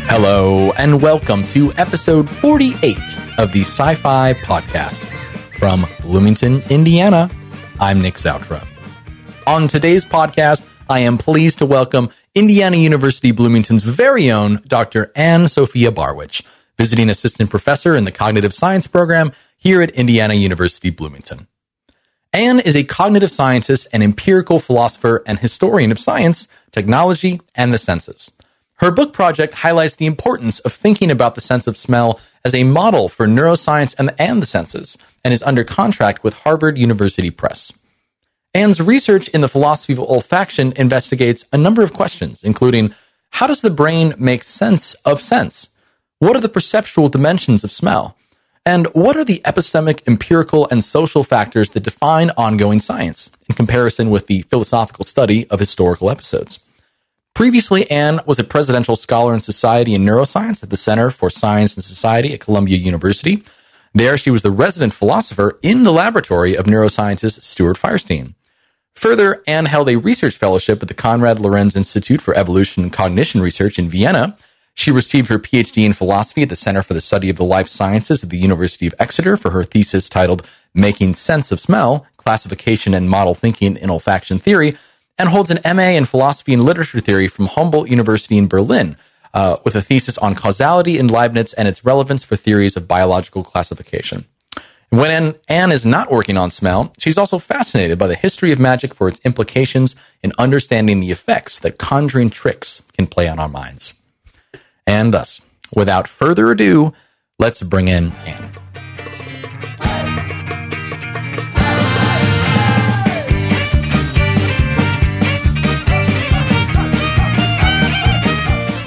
Hello, and welcome to episode 48 of the Sci-Fi Podcast. From Bloomington, Indiana, I'm Nick Zoutra. On today's podcast, I am pleased to welcome Indiana University Bloomington's very own Dr. Ann-Sophie Barwich, visiting assistant professor in the cognitive science program here at Indiana University Bloomington. Ann is a cognitive scientist and empirical philosopher and historian of science, technology, and the senses. Her book project highlights the importance of thinking about the sense of smell as a model for neuroscience and the senses, and is under contract with Harvard University Press. Ann's research in the philosophy of olfaction investigates a number of questions, including how does the brain make sense of sense? What are the perceptual dimensions of smell? And what are the epistemic, empirical, and social factors that define ongoing science in comparison with the philosophical study of historical episodes? Previously, Ann was a presidential scholar in society and neuroscience at the Center for Science and Society at Columbia University. There, she was the resident philosopher in the laboratory of neuroscientist Stuart Firestein. Further, Ann held a research fellowship at the Konrad Lorenz Institute for Evolution and Cognition Research in Vienna. She received her PhD in philosophy at the Center for the Study of the Life Sciences at the University of Exeter for her thesis titled Making Sense of Smell, Classification and Model Thinking in Olfaction Theory, and holds an MA in Philosophy and Literature Theory from Humboldt University in Berlin, with a thesis on causality in Leibniz and its relevance for theories of biological classification. When Ann is not working on smell, she's also fascinated by the history of magic for its implications in understanding the effects that conjuring tricks can play on our minds. And thus, without further ado, let's bring in Ann.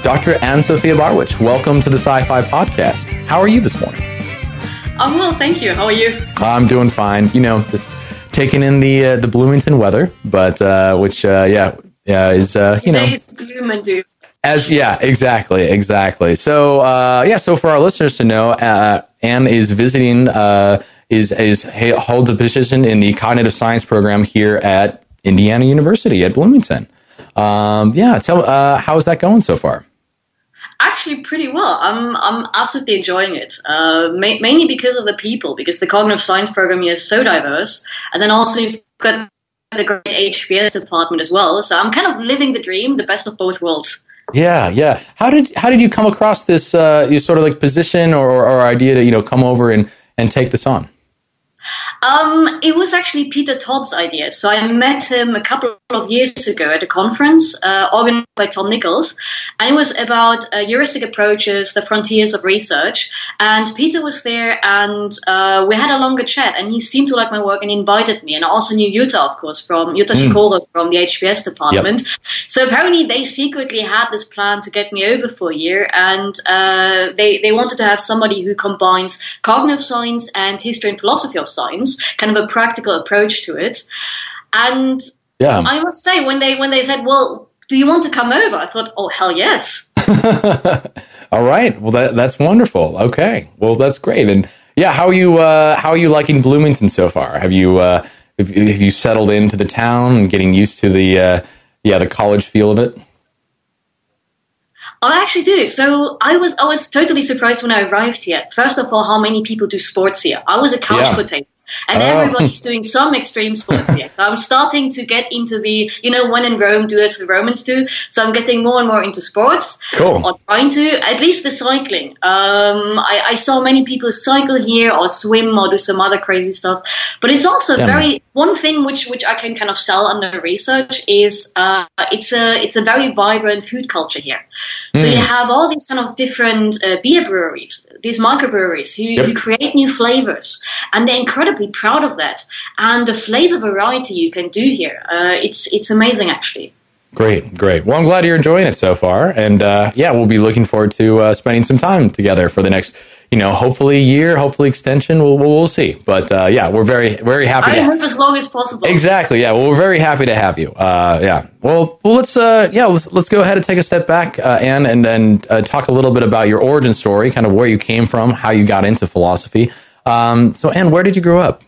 Dr. Ann-Sophie Barwich, welcome to the Sci-Fi Podcast. How are you this morning? I'm well, thank you. How are you? I'm doing fine. You know, just taking in the Bloomington weather, but which is Today's gloom and doom. Exactly. So so for our listeners to know, Ann is visiting holds a position in the cognitive science program here at Indiana University at Bloomington. How is that going so far? Actually, pretty well. I'm absolutely enjoying it. Mainly because of the people, because the cognitive science program here is so diverse, and then also you've got the great HBS department as well. So I'm kind of living the dream, the best of both worlds. Yeah. How did you come across this your sort of like position or idea to come over and take this on? It was actually Peter Todd's idea. So I met him a couple of years ago at a conference organized by Tom Nichols, and it was about heuristic approaches, the frontiers of research. And Peter was there, and we had a longer chat, and he seemed to like my work and invited me. And I also knew Jutta, of course, from Jutta Schikora from the HBS department. Yep. So apparently they secretly had this plan to get me over for a year, and they wanted to have somebody who combines cognitive science and history and philosophy of science, kind of a practical approach to it. And I must say, when they said, well, do you want to come over? I thought, oh, hell yes. All right. Well, that's wonderful. Okay. Well, that's great. And how are you liking Bloomington so far? Have you settled into the town and getting used to the college feel of it? I actually do. So I was totally surprised when I arrived here. First of all, how many people do sports here. I was a couch potato. And everybody's doing some extreme sports here. So I'm starting to get into the, when in Rome, do as the Romans do. So I'm getting more and more into sports. Cool. Or trying to, at least the cycling. I saw many people cycle here or swim or do some other crazy stuff. But it's also one thing which I can kind of sell under research is it's a very vibrant food culture here. So you have all these kind of different beer breweries, these microbreweries who create new flavors. And they're incredibly proud of that, and the flavor variety you can do here, it's amazing actually. Great. Well, I'm glad you're enjoying it so far, and we'll be looking forward to spending some time together for the next hopefully a year, hopefully extension. We'll see. But yeah, we're very, very happy. I hope as long as possible. Exactly. Yeah. Well, we're very happy to have you. Yeah. Well, let's go ahead and take a step back, Anne, and then talk a little bit about your origin story, kind of where you came from, how you got into philosophy. So, Anne, where did you grow up?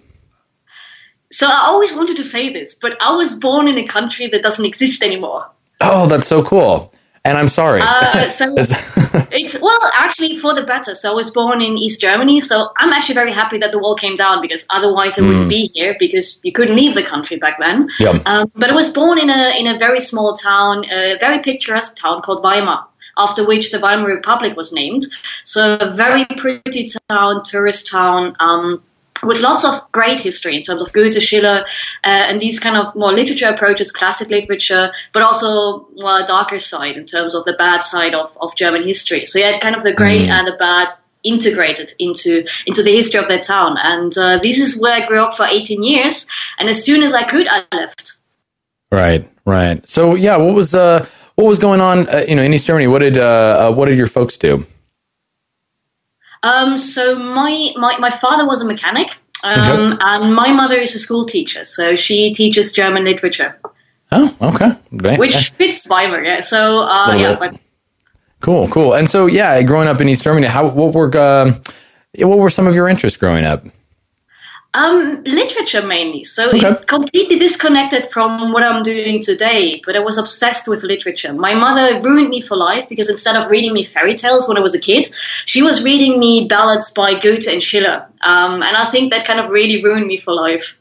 So I always wanted to say this, but I was born in a country that doesn't exist anymore. Oh, that's so cool. And I'm sorry. So it's, well, actually for the better. So I was born in East Germany. So I'm actually very happy that the wall came down, because otherwise I wouldn't be here, because you couldn't leave the country back then. Yeah. But I was born in a very small town, a very picturesque town called Weimar, after which the Weimar Republic was named. So a very pretty town, tourist town, with lots of great history in terms of Goethe, Schiller, and these kind of more literature approaches, classic literature, but also, well, a darker side in terms of the bad side of German history. So you had kind of the great and the bad integrated into the history of that town. And this is where I grew up for 18 years. And as soon as I could, I left. Right. So yeah, what was going on, in East Germany? What did your folks do? So my father was a mechanic, and my mother is a school teacher. So she teaches German literature. Oh, okay. Great. Which fits Weimar, yeah. So, but Cool. And so, yeah, growing up in East Germany, what were some of your interests growing up? Literature mainly. So it completely disconnected from what I'm doing today, but I was obsessed with literature. My mother ruined me for life, because instead of reading me fairy tales when I was a kid, she was reading me ballads by Goethe and Schiller. And I think that kind of really ruined me for life.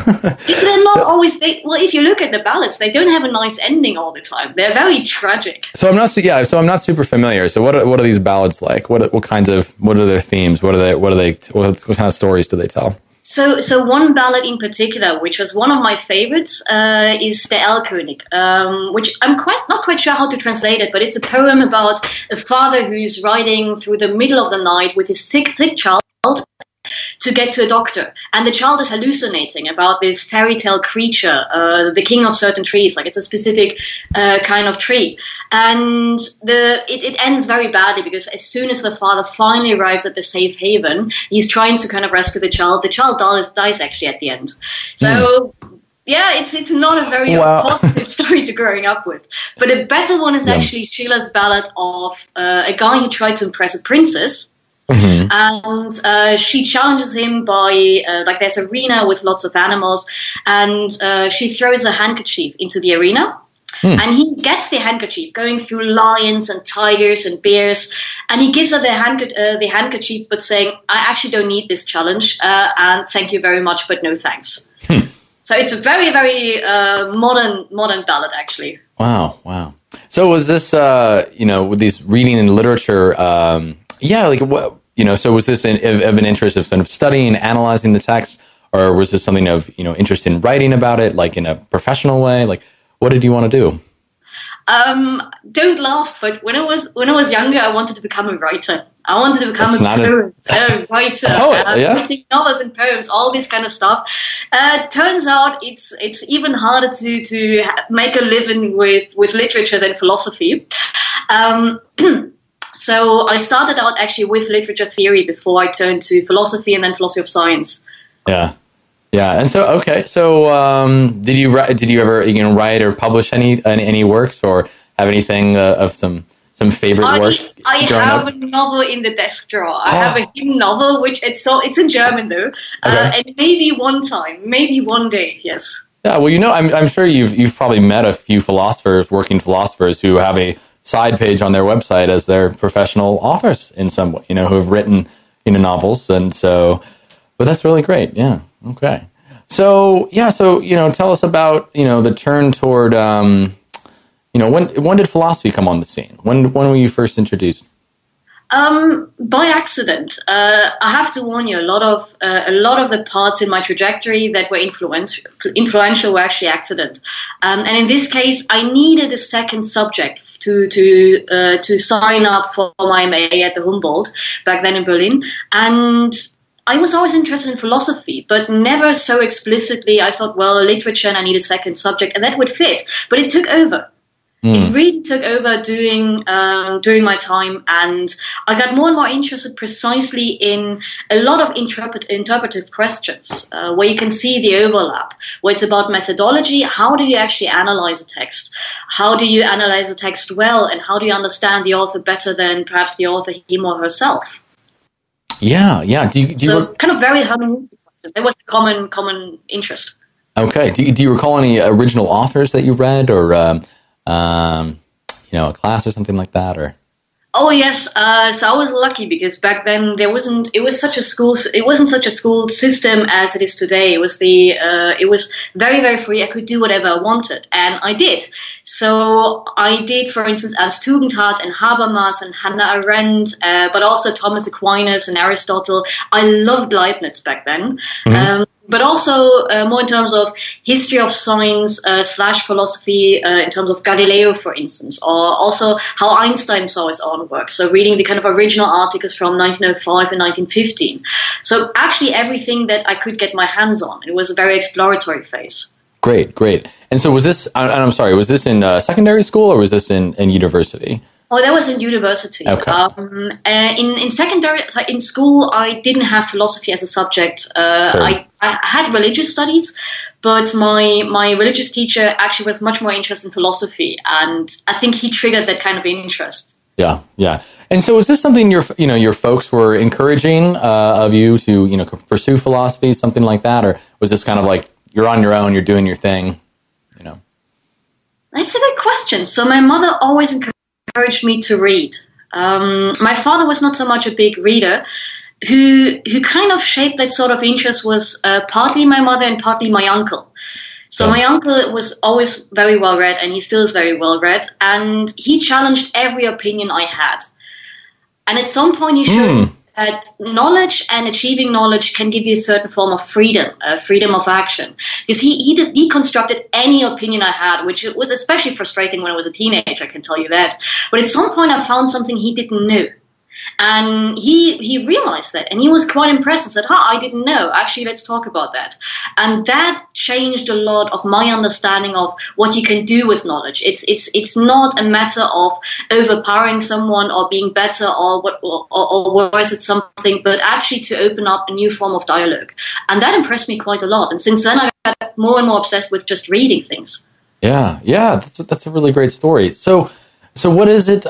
Because they're not always, if you look at the ballads, they don't have a nice ending all the time. They're very tragic. So I'm not super familiar. So what are these ballads like? What are their themes? What kind of stories do they tell? So one ballad in particular, which was one of my favorites, is Der Erlkönig, which I'm not quite sure how to translate it, but it's a poem about a father who's riding through the middle of the night with his sick child to get to a doctor, and the child is hallucinating about this fairy tale creature, the king of certain trees, like it's a specific kind of tree, and it ends very badly, because as soon as the father finally arrives at the safe haven, he's trying to kind of rescue the child dies actually at the end. So yeah, it's not a very positive story to growing up with. But a better one is actually Schiller's ballad of a guy who tried to impress a princess. And she challenges him by, there's an arena with lots of animals, and she throws a handkerchief into the arena. And he gets the handkerchief, going through lions and tigers and bears, and he gives her the handkerchief, but saying, I actually don't need this challenge, and thank you very much, but no thanks. So it's a very, very modern ballad, actually. Wow. So was this, with these reading and literature, so was this of an interest of sort of studying, analyzing the text, or was this something of, interest in writing about it, like in a professional way? Like, what did you want to do? Don't laugh, but when I was younger, I wanted to become a writer. I wanted to become a writer, writing novels and poems, all this kind of stuff. Turns out it's even harder to make a living with literature than philosophy. So I started out actually with literature theory before I turned to philosophy and then philosophy of science. Yeah. And so, did you ever write or publish any works, or have anything of some favorite works? I have a novel in the desk drawer. I have a hidden novel, which it's in German though, and maybe one day, yes. Yeah, well, I'm sure you've probably met a few working philosophers who have a side page on their website as their professional authors in some way, who have written, novels. And so, but that's really great. Yeah. Okay. So, tell us about, the turn toward, when did philosophy come on the scene? When were you first introduced? By accident. I have to warn you, a lot of the parts in my trajectory that were influential were actually accident. And in this case, I needed a second subject to sign up for my MA at the Humboldt back then in Berlin. And I was always interested in philosophy, but never so explicitly. I thought, well, literature, and I need a second subject, and that would fit. But it took over. It really took over during my time, and I got more and more interested precisely in a lot of interpretive questions, where you can see the overlap, where it's about methodology. How do you actually analyze a text? How do you analyze a text well, and how do you understand the author better than perhaps the author, him or herself? Yeah. Kind of very hermeneutic question. There was a common interest. Okay. Do you recall any original authors that you read, or a class or something like that, or? Oh yes, so I was lucky because back then it wasn't such a school system as it is today. It was very, very free. I could do whatever I wanted, and I did. So I did, for instance, Ernst Tugendhat and Habermas and Hannah Arendt, but also Thomas Aquinas and Aristotle. I loved Leibniz back then. Mm-hmm. But also more in terms of history of science / philosophy, in terms of Galileo, for instance, or also how Einstein saw his own work. So reading the kind of original articles from 1905 and 1915. So actually everything that I could get my hands on. It was a very exploratory phase. Great. And so was this, I'm sorry, was this in secondary school or was this in university? Oh, that was in university. Okay. In school, I didn't have philosophy as a subject. Sure. I had religious studies, but my religious teacher actually was much more interested in philosophy, and I think he triggered that kind of interest. Yeah. And so, is this something your folks were encouraging of you to pursue philosophy, something like that, or was this kind of like you're on your own, you're doing your thing? That's a good question. So my mother always encouraged me to read. My father was not so much a big reader. Who kind of shaped that sort of interest was partly my mother and partly my uncle. So my uncle was always very well read, and he still is very well read, and he challenged every opinion I had. And at some point he showed that knowledge and achieving knowledge can give you a certain form of freedom of action. Because he deconstructed any opinion I had, which was especially frustrating when I was a teenager, I can tell you that. But at some point I found something he didn't know. And he realized that, and he was quite impressed and said, I didn't know. Actually, let's talk about that. And that changed a lot of my understanding of what you can do with knowledge. It's not a matter of overpowering someone or being better or worse at something, but actually to open up a new form of dialogue. And that impressed me quite a lot. And since then, I got more and more obsessed with just reading things. Yeah, that's a really great story. So what is it?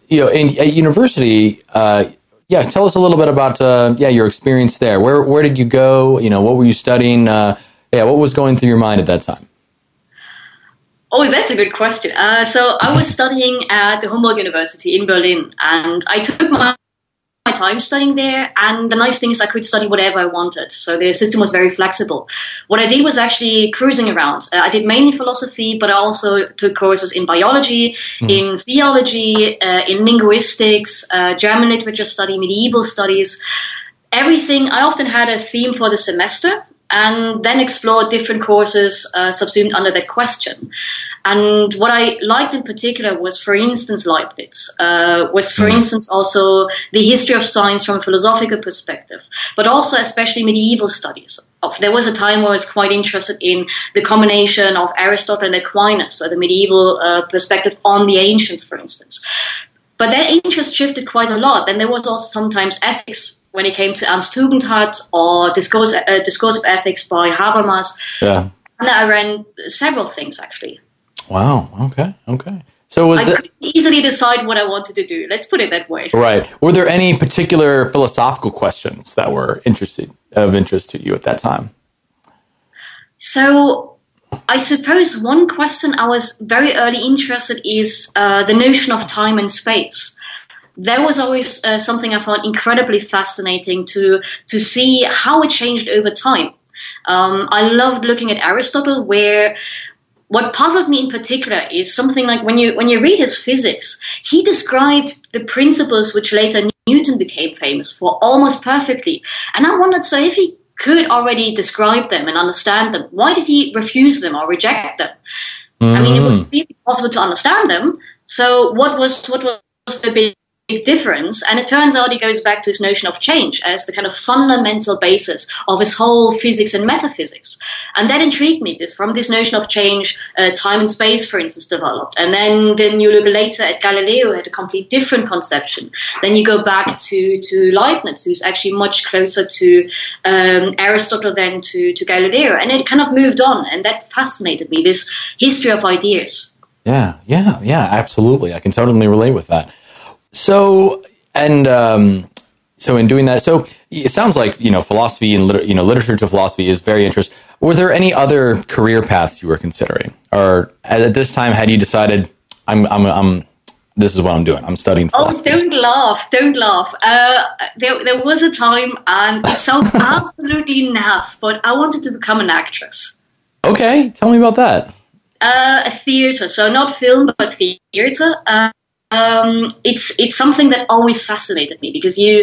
At university, tell us a little bit about your experience there. Where did you go? What were you studying? What was going through your mind at that time? Oh, that's a good question. So I was studying at the Humboldt University in Berlin, and I took my time studying there, and the nice thing is I could study whatever I wanted, so the system was very flexible. What I did was actually cruising around. I did mainly philosophy, but I also took courses in biology, in theology, in linguistics, German literature study, medieval studies, everything. I often had a theme for the semester, and then explored different courses subsumed under that question. And what I liked in particular was, for instance, Leibniz, also the history of science from a philosophical perspective, but also especially medieval studies. There was a time where I was quite interested in the combination of Aristotle and Aquinas, so the medieval perspective on the ancients, for instance. But that interest shifted quite a lot. Then there was also sometimes ethics when it came to Ernst Tugendhat or discourse of ethics by Habermas. Yeah. And I ran several things, actually. Wow. Okay. So I could easily decide what I wanted to do. Let's put it that way. Right. Were there any particular philosophical questions that were of interest to you at that time? So I suppose one question I was very early interested is the notion of time and space. That was always something I found incredibly fascinating to see how it changed over time. I loved looking at Aristotle, where what puzzled me in particular is something like when you read his physics, he described the principles which later Newton became famous for almost perfectly. And I wondered, so if he could already describe them and understand them, why did he refuse them or reject them? I mean, it was clearly possible to understand them. So what was the big difference. And it turns out he goes back to his notion of change as the kind of fundamental basis of his whole physics and metaphysics. And that intrigued me, because from this notion of change, time and space, for instance, developed. And then you look later at Galileo, who had a complete different conception. Then you go back to Leibniz, who's actually much closer to Aristotle than to Galileo. And it kind of moved on, and that fascinated me, this history of ideas. Yeah, absolutely. I can totally relate with that. So in doing that, so it sounds like, philosophy and literature to philosophy is very interesting. Were there any other career paths you were considering, or at this time had you decided this is what I'm doing? I'm studying philosophy. Oh, don't laugh. There was a time, and it sounds absolutely naff, but I wanted to become an actress. Okay, tell me about that. Theater, so not film, but theater. It's something that always fascinated me, because you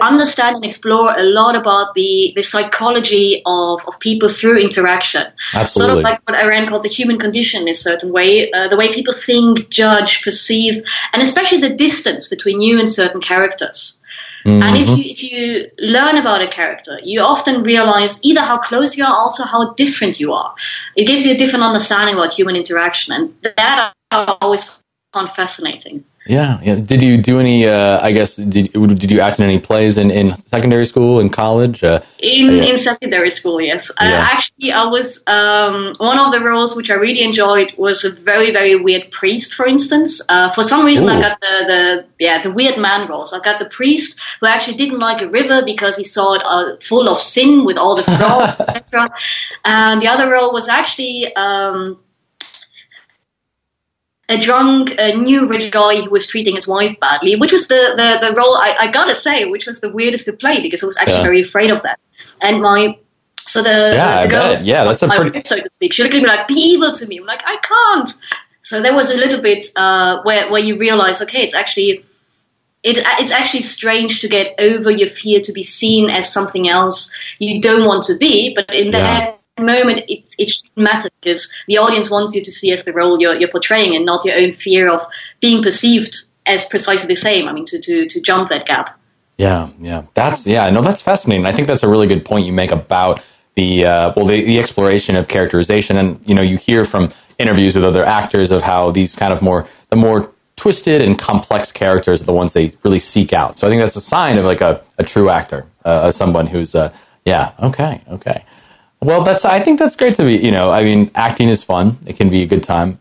understand and explore a lot about the psychology of people through interaction. Absolutely. Sort of like what Arendt called the human condition in a certain way, the way people think, judge, perceive, and especially the distance between you and certain characters. Mm-hmm. And if you learn about a character, you often realize either how close you are, also how different you are. It gives you a different understanding about human interaction, and that I always found fascinating. Yeah. Did you do any? Did you act in any plays in secondary school, in college? In secondary school, yes. Actually, I was one of the roles which I really enjoyed was a very, very weird priest. For instance, for some reason, I got the weird man roles. I got the priest who actually didn't like a river because he saw it full of sin with all the frogs, etc. And the other role was actually a drunk, new rich guy who was treating his wife badly, which was the role, I gotta say, which was the weirdest to play, because I was actually very afraid of that. And the girl, that's a pretty, so to speak, she looked at me like, be evil to me. I'm like, I can't. So there was a little bit where you realize, okay, it's actually strange to get over your fear to be seen as something else you don't want to be, but in that moment it shouldn't matter, because the audience wants you to see as the role you're portraying, and not your own fear of being perceived as precisely the same. I mean, to jump that gap. That's fascinating. I think that's a really good point you make about the exploration of characterization, and you hear from interviews with other actors of how these kind of the more twisted and complex characters are the ones they really seek out. So I think that's a sign of like a true actor, someone who's okay. Well, I think that's great to be, acting is fun. It can be a good time.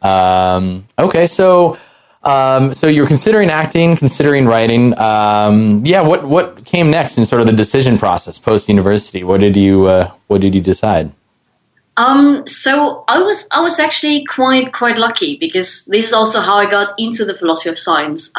So you're considering acting, considering writing. What came next in sort of the decision process post-university? What did you decide? So I was actually quite lucky, because this is also how I got into the philosophy of science.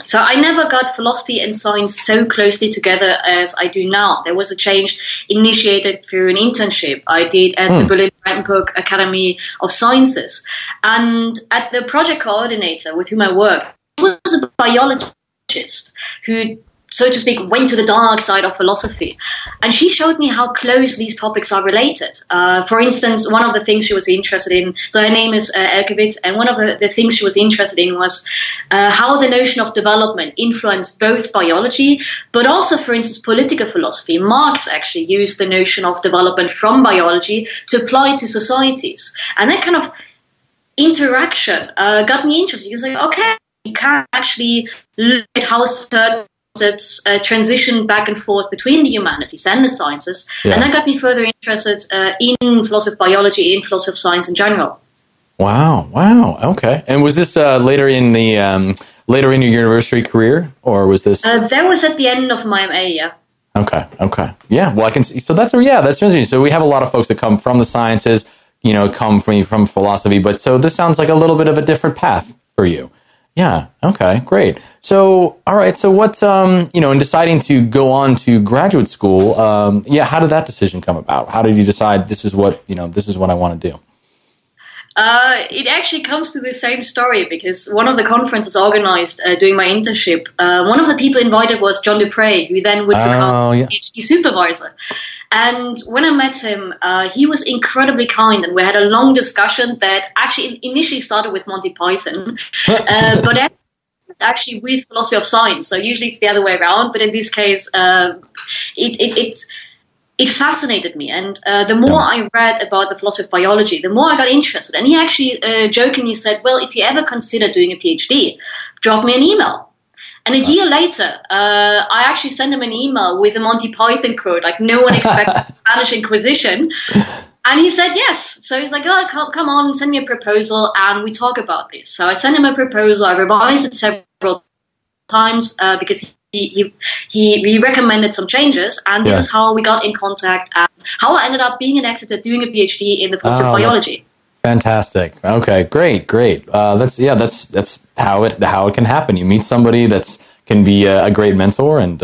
So I never got philosophy and science so closely together as I do now. There was a change initiated through an internship I did at the Berlin Brandenburg Academy of Sciences. And at the project coordinator with whom I worked was a biologist who, so to speak, went to the dark side of philosophy. And she showed me how close these topics are related. For instance, one of the things she was interested in, so her name is Elkewitz, and one of the things she was interested in was how the notion of development influenced both biology, but also, for instance, political philosophy. Marx actually used the notion of development from biology to apply to societies. And that kind of interaction got me interested. He was like, okay, you can actually look at how certain transition back and forth between the humanities and the sciences, and that got me further interested in philosophy of biology, in philosophy of science in general. Wow. Okay. And was this later in your university career, or was this? That was at the end of my MA. Yeah. Okay. Yeah. Well, I can see. So that's interesting. So we have a lot of folks that come from the sciences, come from philosophy, but so this sounds like a little bit of a different path for you. Yeah. Okay. Great. So, all right. So, what's in deciding to go on to graduate school? How did that decision come about? How did you decide this is what I want to do? It actually comes to the same story, because one of the conferences organized during my internship, one of the people invited was John Dupre, who then would become a PhD supervisor. And when I met him, he was incredibly kind, and we had a long discussion that actually initially started with Monty Python. But actually with philosophy of science. So usually it's the other way around, but in this case, it fascinated me. And the more I read about the philosophy of biology, the more I got interested. And he actually jokingly said, well, if you ever consider doing a PhD, drop me an email. And a year later, I actually sent him an email with a Monty Python quote, like no one expected the Spanish Inquisition. And he said yes. So he's like, oh, come on, send me a proposal and we talk about this. So I sent him a proposal. I revised it several times because he recommended some changes. And this is how we got in contact and how I ended up being in Exeter doing a PhD in the philosophy of biology. Fantastic. Okay, great. That's how it can happen. You meet somebody that can be a great mentor, and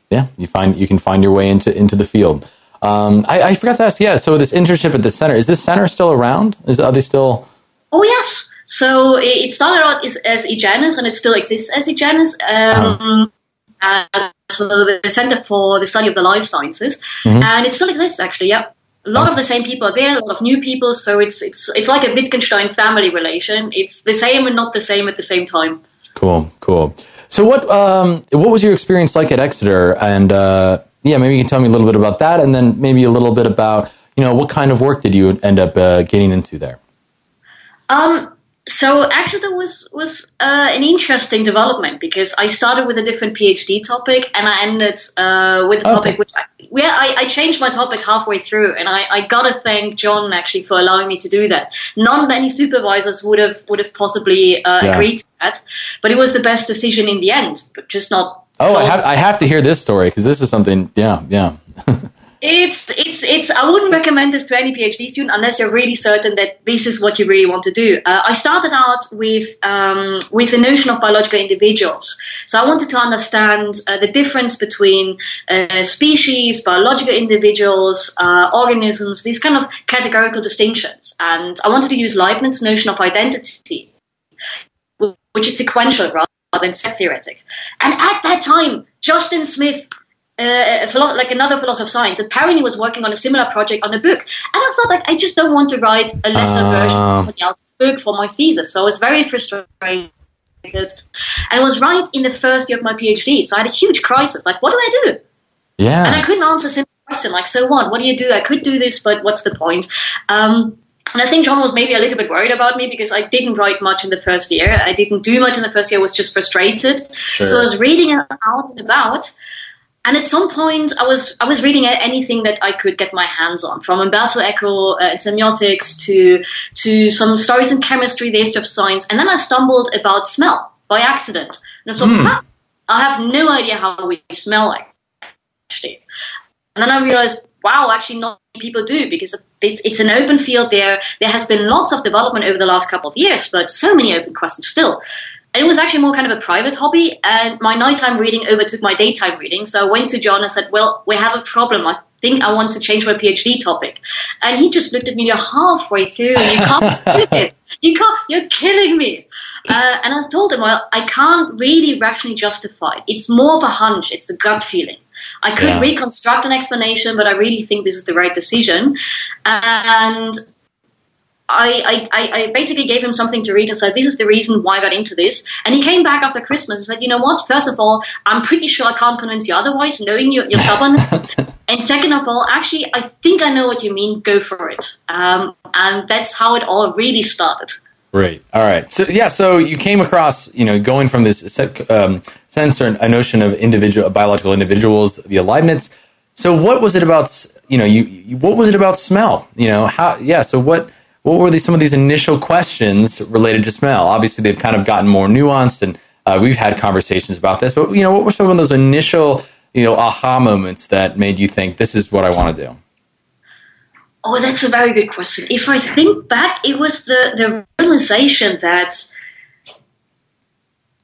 you can find your way into the field. I forgot to ask. Yeah, so this internship at the center, is this center still around? Are they still? Oh yes. So it started out as eGenus, and it still exists as eGenus. So the Center for the Study of the Life Sciences, and it still exists actually. Yeah. A lot of the same people are there, a lot of new people, so it's like a Wittgenstein family relation. It's the same and not the same at the same time. Cool. So what was your experience like at Exeter? And maybe you can tell me a little bit about that, and then maybe a little bit about what kind of work did you end up getting into there? So Exeter was an interesting development because I started with a different PhD topic and I ended with a topic which I changed my topic halfway through, and I gotta thank John actually for allowing me to do that. Not many supervisors would have possibly agreed to that, but it was the best decision in the end. But just not. Oh, I have to hear this story because this is something. Yeah. It's I wouldn't recommend this to any PhD student unless you're really certain that this is what you really want to do. I started out with the notion of biological individuals. So I wanted to understand the difference between species, biological individuals, organisms, these kind of categorical distinctions. And I wanted to use Leibniz's notion of identity, which is sequential rather than set theoretic. And at that time, Justin Smith, another philosopher of science, apparently was working on a similar project on a book. And I thought, I just don't want to write a lesser version of somebody else's book for my thesis. So I was very frustrated. And it was right in the first year of my PhD. So I had a huge crisis. Like, what do I do? Yeah. And I couldn't answer a simple question. Like, so what? What do you do? I could do this, but what's the point? And I think John was maybe a little bit worried about me because I didn't write much in the first year. I didn't do much in the first year. I was just frustrated. Sure. So I was reading it out and about. And at some point, I was reading anything that I could get my hands on, from Umberto Eco and semiotics to some stories in chemistry, the history of science. And then I stumbled about smell by accident. And I thought, I have no idea how we smell actually. And then I realized, wow, actually not many people do, because it's an open field there. There has been lots of development over the last couple of years, but so many open questions still. And it was actually more kind of a private hobby, and my nighttime reading overtook my daytime reading. So I went to John and said, well, we have a problem. I think I want to change my PhD topic. And he just looked at me, you're halfway through, you can't do this. You're killing me. And I told him, well, I can't really rationally justify it. It's more of a hunch. It's a gut feeling. I could reconstruct an explanation, but I really think this is the right decision. And I basically gave him something to read and said, this is the reason why I got into this. And he came back after Christmas and said, you know what, first of all, I'm pretty sure I can't convince you otherwise, knowing you're stubborn. And second of all, actually, I think I know what you mean. Go for it. And that's how it all really started. Great. All right. So you came across, going from this sense or a notion of biological individuals via Leibniz. So what was it about, what was it about smell? So what were some of these initial questions related to smell? Obviously, they've kind of gotten more nuanced, and we've had conversations about this. But what were some of those initial, aha moments that made you think this is what I want to do? Oh, that's a very good question. If I think back, it was the realization that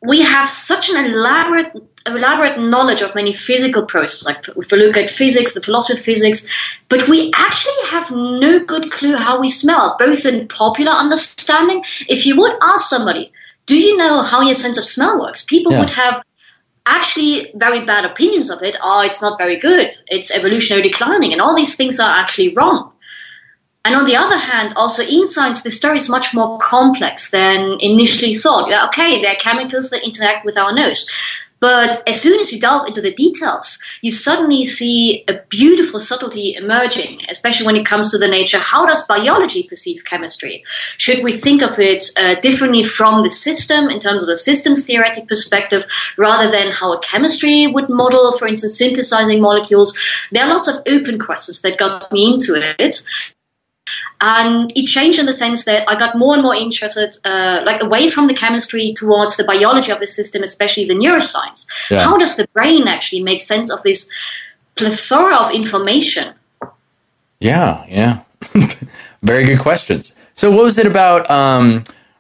we have such an elaborate knowledge of many physical processes, like if we look at physics, the philosophy of physics, but we actually have no good clue how we smell, both in popular understanding. If you would ask somebody, do you know how your sense of smell works? People would have actually very bad opinions of it. Oh, it's not very good. It's evolutionary declining, and all these things are actually wrong. And on the other hand, also in science, the story is much more complex than initially thought. Yeah, okay, there are chemicals that interact with our nose. But as soon as you delve into the details, you suddenly see a beautiful subtlety emerging, especially when it comes to the nature. How does biology perceive chemistry? Should we think of it differently from the system in terms of a systems theoretic perspective rather than how a chemistry would model, for instance, synthesizing molecules? There are lots of open questions that got me into it. And it changed in the sense that I got more and more interested, away from the chemistry towards the biology of the system, especially the neuroscience. Yeah. How does the brain actually make sense of this plethora of information? Yeah. Very good questions. So what was it about?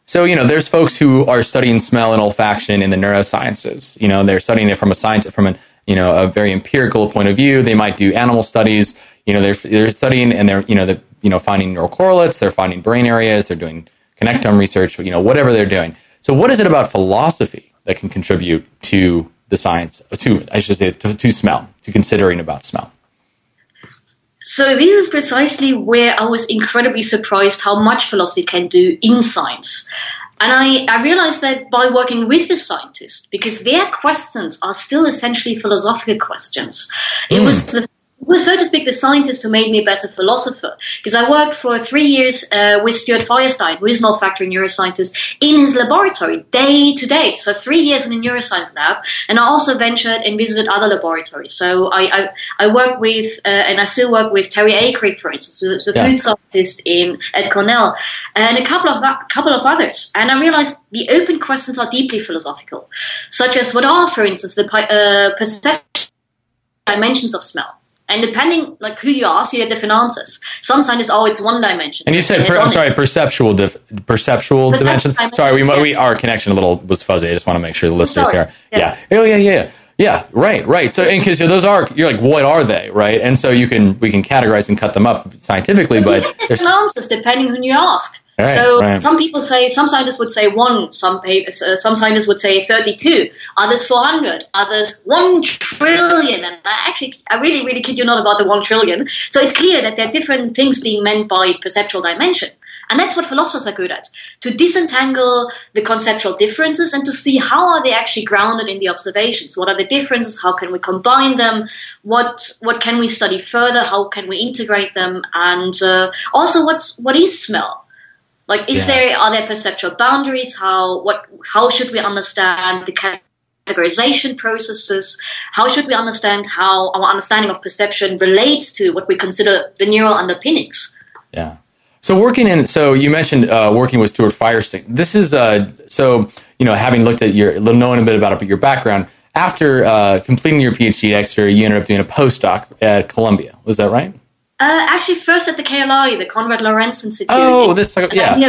There's folks who are studying smell and olfaction in the neurosciences. They're studying it from a very empirical point of view. They might do animal studies. They're studying and they're finding neural correlates, they're finding brain areas, they're doing connectome research, whatever they're doing. So what is it about philosophy that can contribute to the science, to smell, to considering about smell? So this is precisely where I was incredibly surprised how much philosophy can do in science. And I realized that by working with the scientists, because their questions are still essentially philosophical questions. It was, so to speak, the scientist who made me a better philosopher. Because I worked for 3 years with Stuart Firestein, who is an olfactory neuroscientist, in his laboratory, day to day. So 3 years in a neuroscience lab. And I also ventured and visited other laboratories. So I work with, and I still work with Terry Akery, for instance, who's a food scientist at Cornell, and a couple of others. And I realized the open questions are deeply philosophical, such as what are, for instance, the perceptual dimensions of smell. And depending, who you ask, you get different answers. Some scientists, it's one dimension. And you said, perceptual dimensions. Sorry, our connection was fuzzy. I just want to make sure the listeners here. Yeah. Oh, yeah. Yeah, right. So, because those you're like, what are they, right? And so we can categorize and cut them up scientifically, but you get different answers depending who you ask. Right. Some scientists would say 1, some scientists would say 32, others 400, others 1 trillion. And I really, really kid you not about the 1 trillion. So it's clear that there are different things being meant by perceptual dimension. And that's what philosophers are good at, to disentangle the conceptual differences and to see how are they actually grounded in the observations. What are the differences? How can we combine them? What can we study further? How can we integrate them? And also, what is smell? Are there perceptual boundaries? How should we understand the categorization processes? How should we understand how our understanding of perception relates to what we consider the neural underpinnings? Yeah. So you mentioned working with Stuart Firestein. This is having looked at knowing a bit about your background. After completing your PhD at Exeter, you ended up doing a postdoc at Columbia. Was that right? Actually, first at the KLI, the Konrad Lorenz Institute. Oh, near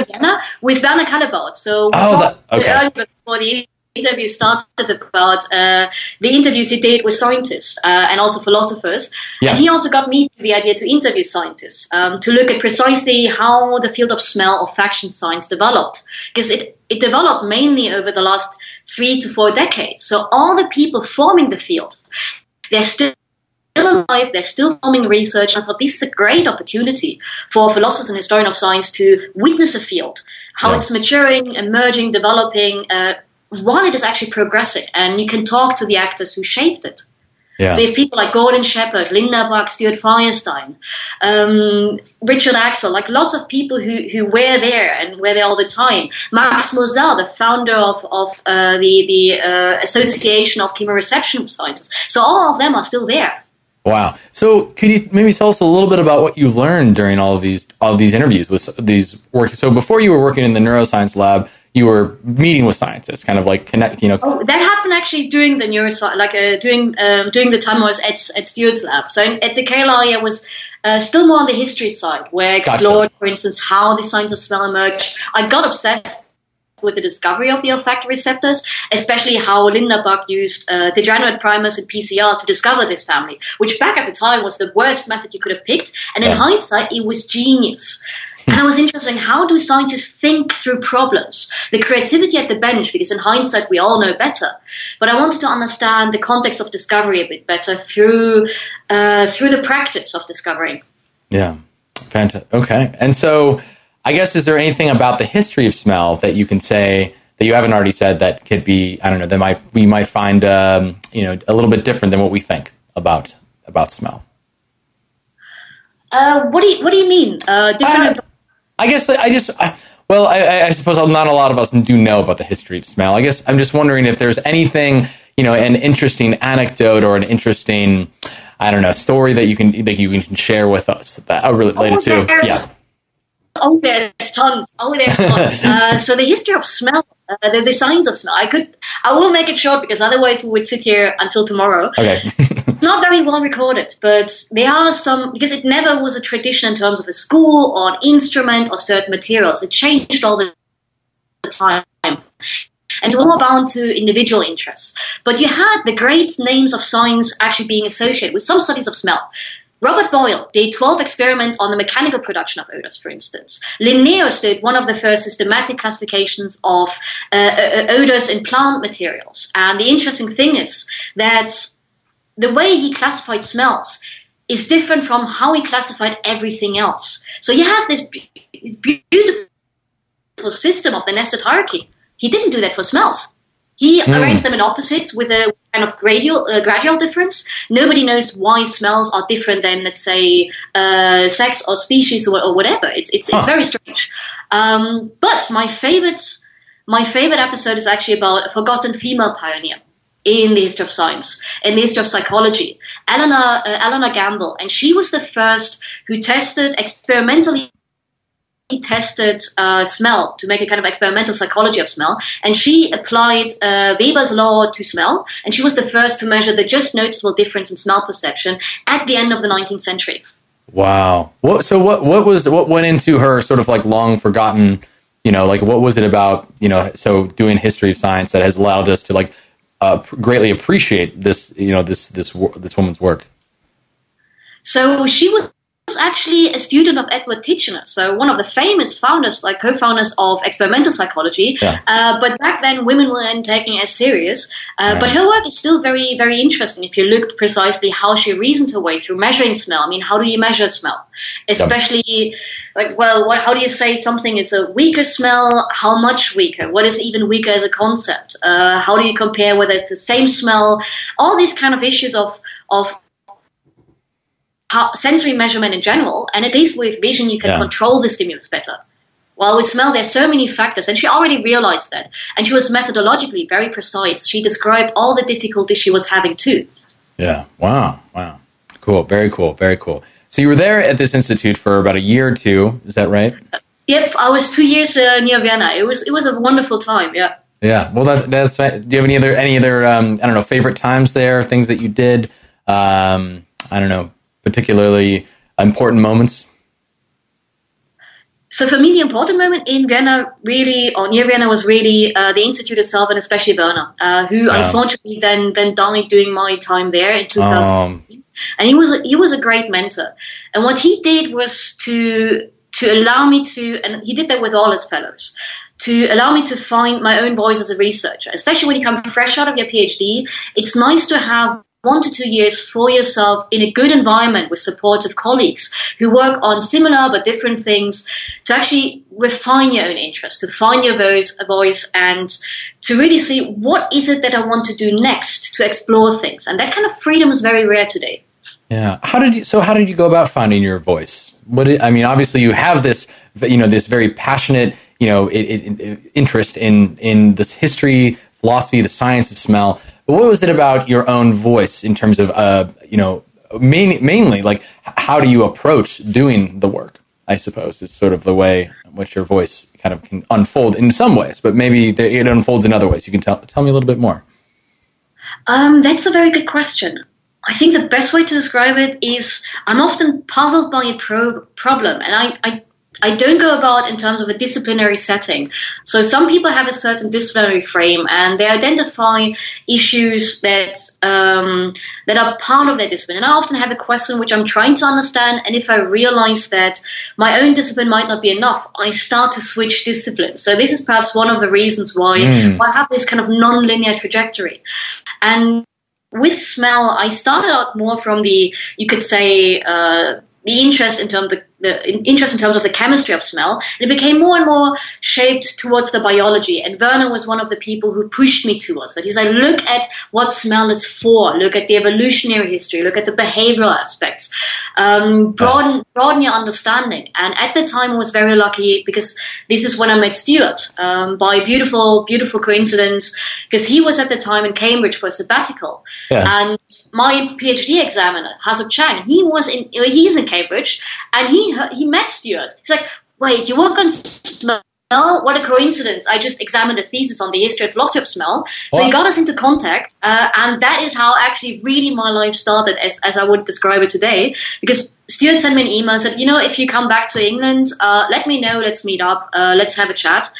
Vienna, with Werner Callebaut. So we talked earlier before the interview started about the interviews he did with scientists and also philosophers. Yeah. And he also got me the idea to interview scientists to look at precisely how the field of smell olfaction science developed. Because it developed mainly over the last 3 to 4 decades. So all the people forming the field, they're still alive, they're still forming research. I thought this is a great opportunity for philosophers and historians of science to witness a field, how it's maturing, emerging, developing, while it is actually progressing. And you can talk to the actors who shaped it. Yeah. So you have people like Gordon Shepherd, Linda Buck, Stuart Firestein, Richard Axel, lots of people who were there and were there all the time. Max Mosel, the founder of the Association of Chemoreception Sciences. So all of them are still there. Wow. So could you maybe tell us a little bit about what you learned during all of these interviews with these work? So before you were working in the neuroscience lab, you were meeting with scientists, kind of connect. Oh, that happened actually during the neuroscience, during the time I was at Stuart's lab. So at the KLI, I was still more on the history side, where I explored, for instance, how the science of smell emerged. I got obsessed with the discovery of the olfactory receptors, especially how Linda Buck used degenerate primers and PCR to discover this family, which back at the time was the worst method you could have picked. And in hindsight, it was genius. And I was interested in how do scientists think through problems, the creativity at the bench, because in hindsight, we all know better. But I wanted to understand the context of discovery a bit better through the practice of discovering. Yeah. Fantastic. Okay. And so I guess, is there anything about the history of smell that you can say that you haven't already said that could be, I don't know, we might find, a little bit different than what we think about smell? What do you mean? Different? I suppose not a lot of us do know about the history of smell. I guess I'm just wondering if there's anything, an interesting anecdote or an interesting, I don't know, story that you can share with us that related to. Yeah. There's tons. So the history of smell, the science of smell. I will make it short because otherwise we would sit here until tomorrow. Okay. It's not very well recorded, but there are some, because it never was a tradition in terms of a school or an instrument or certain materials. It changed all the time. And it's more bound to individual interests. But you had the great names of science actually being associated with some studies of smell. Robert Boyle did 12 experiments on the mechanical production of odors, for instance. Linnaeus did one of the first systematic classifications of odors in plant materials. And the interesting thing is that the way he classified smells is different from how he classified everything else. So he has this beautiful system of the nested hierarchy. He didn't do that for smells. He arranged them in opposites with a kind of gradual difference. Nobody knows why smells are different than, let's say, sex or species or whatever. It's very strange. But my favorite episode is actually about a forgotten female pioneer in the history of science, in the history of psychology, Eleanor Gamble, and she was the first who experimentally tested smell to make a kind of experimental psychology of smell, and she applied Weber's law to smell, and she was the first to measure the just noticeable difference in smell perception at the end of the 19th century. Wow. What went into her sort of like long forgotten, what was it about, so doing history of science that has allowed us to like greatly appreciate this, this woman's work? So she was actually a student of Edward Titchener, so one of the famous co-founders of experimental psychology. Yeah. But back then, women weren't taking it as serious. But her work is still very, very interesting if you look precisely how she reasoned her way through measuring smell. I mean, how do you measure smell? Especially, how do you say something is a weaker smell? How much weaker? What is even weaker as a concept? How do you compare whether it's the same smell? All these kind of issues of sensory measurement in general, and at least with vision you can control the stimulus better. While with smell there's so many factors, and she already realized that, and she was methodologically very precise. She described all the difficulties she was having too. Yeah. Wow. Cool. Very cool. So you were there at this institute for about a year or two, is that right? Yep, I was 2 years near Vienna. It was a wonderful time. Yeah. Well, that's right. Do you have any other favorite times there, things that you did, particularly important moments? So for me, the important moment in Vienna, really, or near Vienna, was really the institute itself, and especially Werner, who unfortunately then died during my time there in 2015. And he was a great mentor. And what he did was to allow me to, and he did that with all his fellows, to allow me to find my own voice as a researcher. Especially when you come fresh out of your PhD, it's nice to have 1 to 2 years for yourself in a good environment with supportive colleagues who work on similar but different things, to actually refine your own interests, to find your voice, and to really see what is it that I want to do next, to explore things. And that kind of freedom is very rare today. Yeah. How did you go about finding your voice? Obviously you have this, this very passionate, interest in this history, philosophy, the science of smell. But what was it about your own voice in terms of, mainly like how do you approach doing the work? I suppose it's sort of the way in which your voice kind of can unfold in some ways, but maybe it unfolds in other ways. You can tell me a little bit more. That's a very good question. I think the best way to describe it is I'm often puzzled by a problem, and I don't go about in terms of a disciplinary setting. So some people have a certain disciplinary frame, and they identify issues that are part of their discipline. And I often have a question which I'm trying to understand, and if I realize that my own discipline might not be enough, I start to switch disciplines. So this is perhaps one of the reasons why I have this kind of non-linear trajectory. And with smell, I started out more from the interest in terms of interest in terms of the chemistry of smell. And it became more and more shaped towards the biology. And Werner was one of the people who pushed me towards that. He's like, look at what smell is for. Look at the evolutionary history. Look at the behavioral aspects. Broaden your understanding. And at the time, I was very lucky because this is when I met Stuart, by beautiful coincidence, because he was at the time in Cambridge for a sabbatical. Yeah. And my PhD examiner, Hazuk Chang, he's in Cambridge, and he met Stuart. He's like, wait, you work on smell? What a coincidence. I just examined a thesis on the history and philosophy of smell. So he got us into contact, and that is how actually really my life started, as I would describe it today, because Stuart sent me an email and said, if you come back to England, let me know, let's meet up, let's have a chat.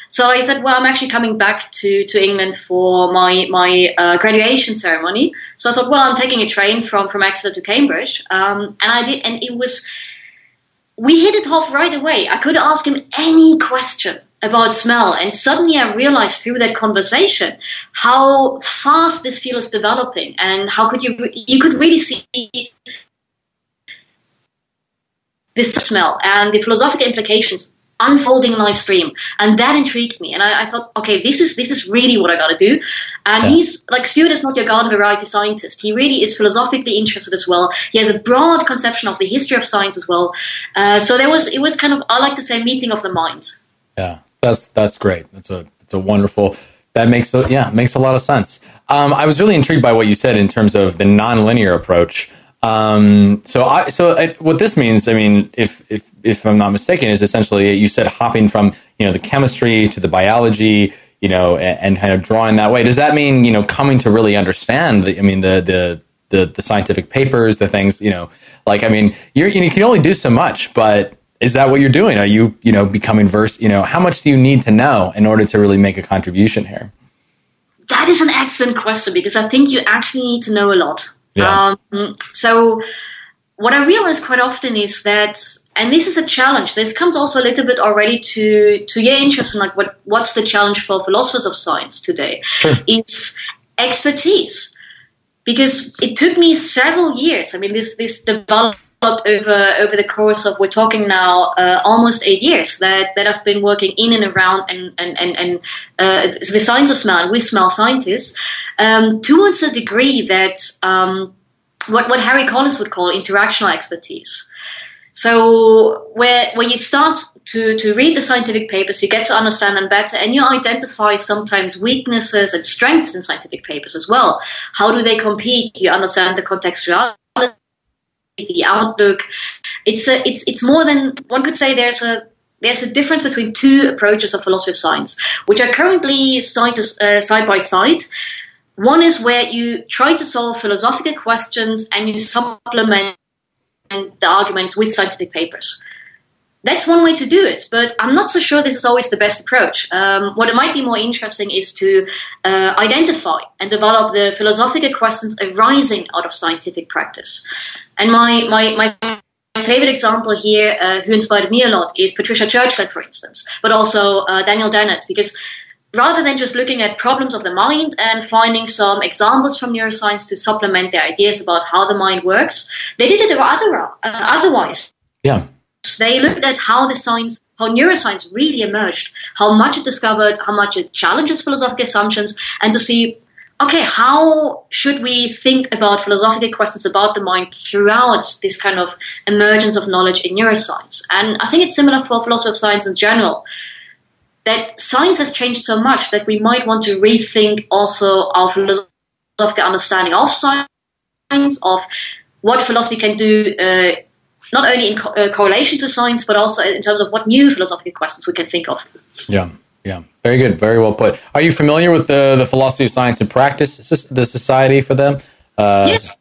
So I said, well, I'm actually coming back to England for my graduation ceremony. So I thought, well, I'm taking a train from Exeter to Cambridge, and I did, and we hit it off right away. I could ask him any question about smell, and suddenly I realized through that conversation how fast this field is developing, and how you could really see this smell and the philosophical implications unfolding live stream, and that intrigued me. And I thought, okay, this is really what I got to do. And he's like, Stuart is not your garden variety scientist. He really is philosophically interested as well. He has a broad conception of the history of science as well. So it was kind of, I like to say, meeting of the minds. Yeah, that's great. It's a wonderful. That makes a lot of sense. I was really intrigued by what you said in terms of the nonlinear approach. What this means, I mean, if I'm not mistaken, is essentially you said hopping from, the chemistry to the biology, and kind of drawing that way. Does that mean, coming to really understand the scientific papers, the things, you can only do so much, but is that what you're doing? Are you, becoming versed, how much do you need to know in order to really make a contribution here? That is an excellent question, because I think you actually need to know a lot. Yeah. So what I realize quite often is that, and this is a challenge, this comes also a little bit already to your interest in like what's the challenge for philosophers of science today. Sure. It's expertise, because it took me several years. I mean, this developed over the course of, we're talking now almost 8 years that I've been working in and around and the science of smell and with smell scientists, towards a degree that what Harry Collins would call interactional expertise. So where you start to read the scientific papers, you get to understand them better, and you identify sometimes weaknesses and strengths in scientific papers as well. How do they compete? You understand the contextuality, the outlook. It's more than one could say. There's a difference between two approaches of philosophy of science, which are currently side by side. One is where you try to solve philosophical questions and you supplement the arguments with scientific papers. That's one way to do it, but I'm not so sure this is always the best approach. What might be more interesting is to identify and develop the philosophical questions arising out of scientific practice. And my favorite example here, who inspired me a lot, is Patricia Churchland, for instance, but also Daniel Dennett, because rather than just looking at problems of the mind and finding some examples from neuroscience to supplement their ideas about how the mind works, they did it otherwise. Yeah. They looked at how neuroscience really emerged, how much it discovered, how much it challenges philosophical assumptions, and to see, okay, how should we think about philosophical questions about the mind throughout this kind of emergence of knowledge in neuroscience. And I think it's similar for philosophy of science in general, that science has changed so much that we might want to rethink also our philosophical understanding of science, of what philosophy can do, not only in correlation to science, but also in terms of what new philosophical questions we can think of. Yeah. Very good. Very well put. Are you familiar with the philosophy of science and practice, the Society for them? Yes.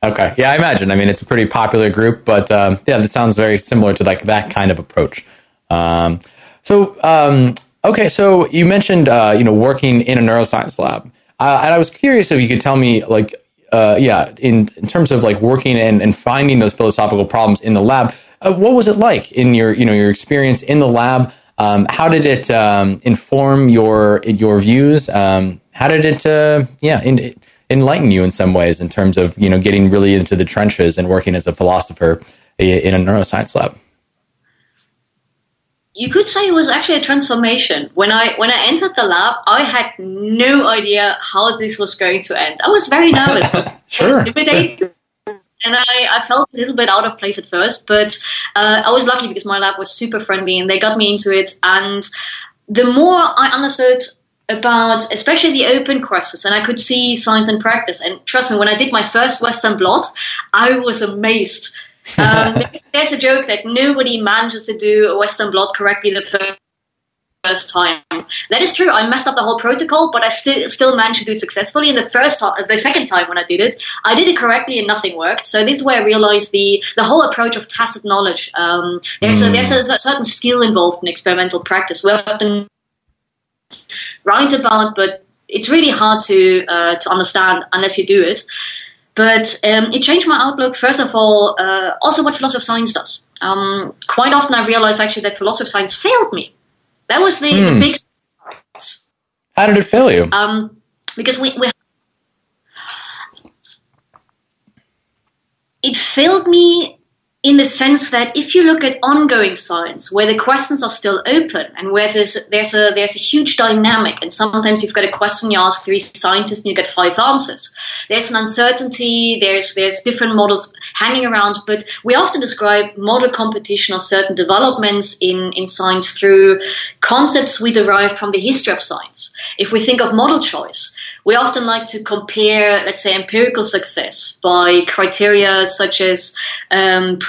Okay. Yeah, I imagine. I mean, it's a pretty popular group, but that sounds very similar to like that kind of approach. Okay, so you mentioned, working in a neuroscience lab. And I was curious if you could tell me, like, in terms of like working and finding those philosophical problems in the lab, what was it like in your experience in the lab? How did it inform your views? How did it enlighten you in some ways in terms of, getting really into the trenches and working as a philosopher? in a neuroscience lab? You could say it was actually a transformation. When I entered the lab, I had no idea how this was going to end. I was very nervous. Sure. And I felt a little bit out of place at first, but I was lucky because my lab was super friendly and they got me into it. And the more I understood about especially the open questions, and I could see science in practice. And trust me, when I did my first Western blot, I was amazed. There's a joke that nobody manages to do a Western blot correctly the first time. That is true. I messed up the whole protocol, but I still managed to do it successfully. And the second time when I did it correctly and nothing worked. So this is where I realized the whole approach of tacit knowledge. There's a certain skill involved in experimental practice. We often write about, but it's really hard to understand unless you do it. But it changed my outlook, first of all, also what philosophy of science does. Quite often I realized actually that philosophy of science failed me. That was the big surprise. How did it fail you? Because it failed me in the sense that if you look at ongoing science, where the questions are still open and where there's a huge dynamic, and sometimes you've got a question, you ask 3 scientists and you get 5 answers. There's an uncertainty, there's different models hanging around, but we often describe model competition or certain developments in science through concepts we derived from the history of science. If we think of model choice, we often like to compare, let's say, empirical success by criteria such as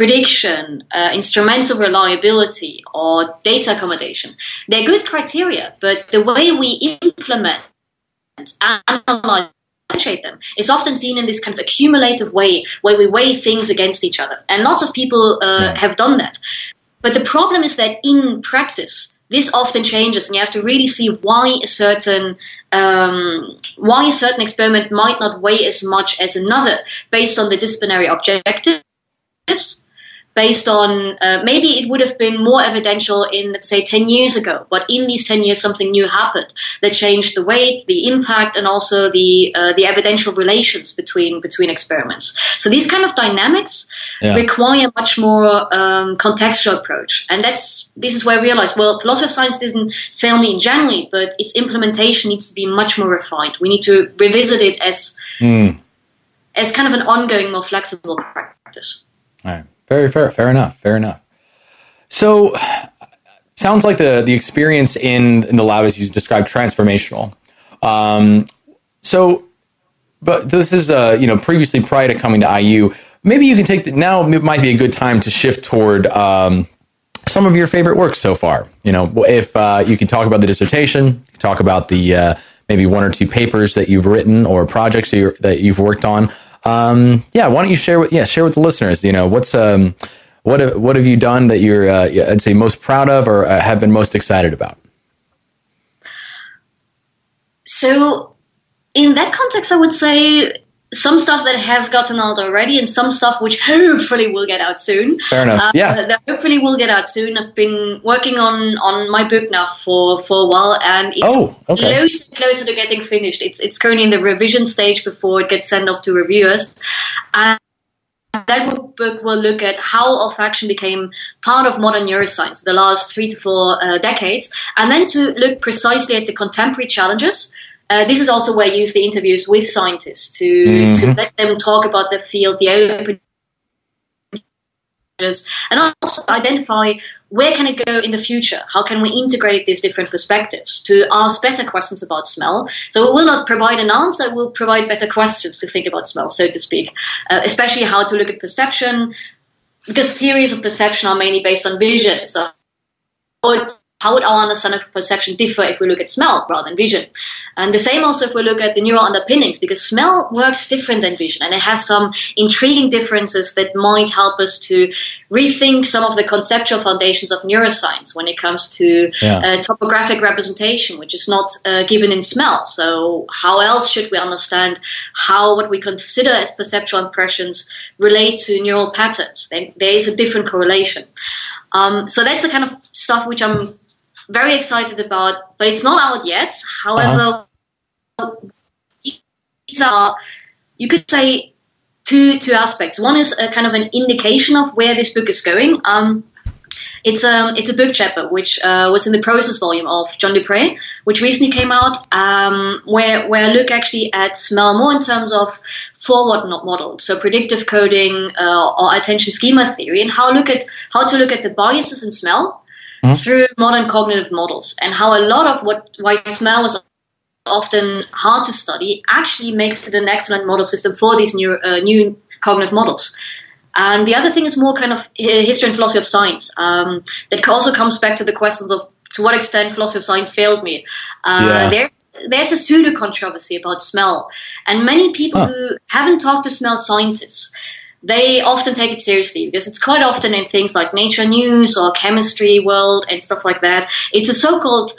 prediction, instrumental reliability, or data accommodation. They're good criteria, but the way we implement and analyze them is often seen in this kind of accumulative way where we weigh things against each other. And lots of people have done that. But the problem is that in practice, this often changes, and you have to really see why a certain experiment might not weigh as much as another based on the disciplinary objectives, based on maybe it would have been more evidential in, let's say, 10 years ago, but in these 10 years something new happened that changed the weight, the impact, and also the evidential relations between experiments. So these kind of dynamics require a much more contextual approach. And this is where I realized, well, philosophy of science didn't fail me in general, but its implementation needs to be much more refined. We need to revisit it as kind of an ongoing, more flexible practice. All right. Very fair. Fair enough. So, sounds like the experience in the lab, as you described, transformational. But this is previously prior to coming to IU. Maybe you can now it might be a good time to shift toward some of your favorite work so far. If you can talk about the dissertation, talk about the maybe 1 or 2 papers that you've written or projects that you've worked on. Why don't you share with the listeners, what have you done that you're, I'd say, most proud of or have been most excited about? So in that context, I would say some stuff that has gotten out already and some stuff which hopefully will get out soon. Fair enough. That hopefully will get out soon. I've been working on my book now for a while, and it's closer to getting finished. It's currently in the revision stage before it gets sent off to reviewers. And that book will look at how olfaction became part of modern neuroscience the last 3 to 4 decades, and then to look precisely at the contemporary challenges. This is also where I use the interviews with scientists to let them talk about the field, the open, and also identify where can it go in the future? How can we integrate these different perspectives to ask better questions about smell? So it will not provide an answer, it will provide better questions to think about smell, so to speak, especially how to look at perception, because theories of perception are mainly based on vision. So how would our understanding of perception differ if we look at smell rather than vision? And the same also if we look at the neural underpinnings, because smell works different than vision, and it has some intriguing differences that might help us to rethink some of the conceptual foundations of neuroscience when it comes to topographic representation, which is not given in smell. So how else should we understand how what we consider as perceptual impressions relate to neural patterns? There is a different correlation. So that's the kind of stuff which I'm very excited about, but it's not out yet. However, these are, you could say, two aspects. One is a kind of an indication of where this book is going. It's a book chapter which was in the process volume of John Dupre, which recently came out, where I look actually at smell more in terms of forward model, so predictive coding or attention schema theory, and how to look at the biases in smell through modern cognitive models, and how a lot of why smell was often hard to study actually makes it an excellent model system for these new cognitive models. And the other thing is more kind of history and philosophy of science. That also comes back to the questions of to what extent philosophy of science failed me. There's a pseudo controversy about smell, and many people who haven't talked to smell scientists, they often take it seriously because it's quite often in things like Nature News or Chemistry World and stuff like that. It's a so-called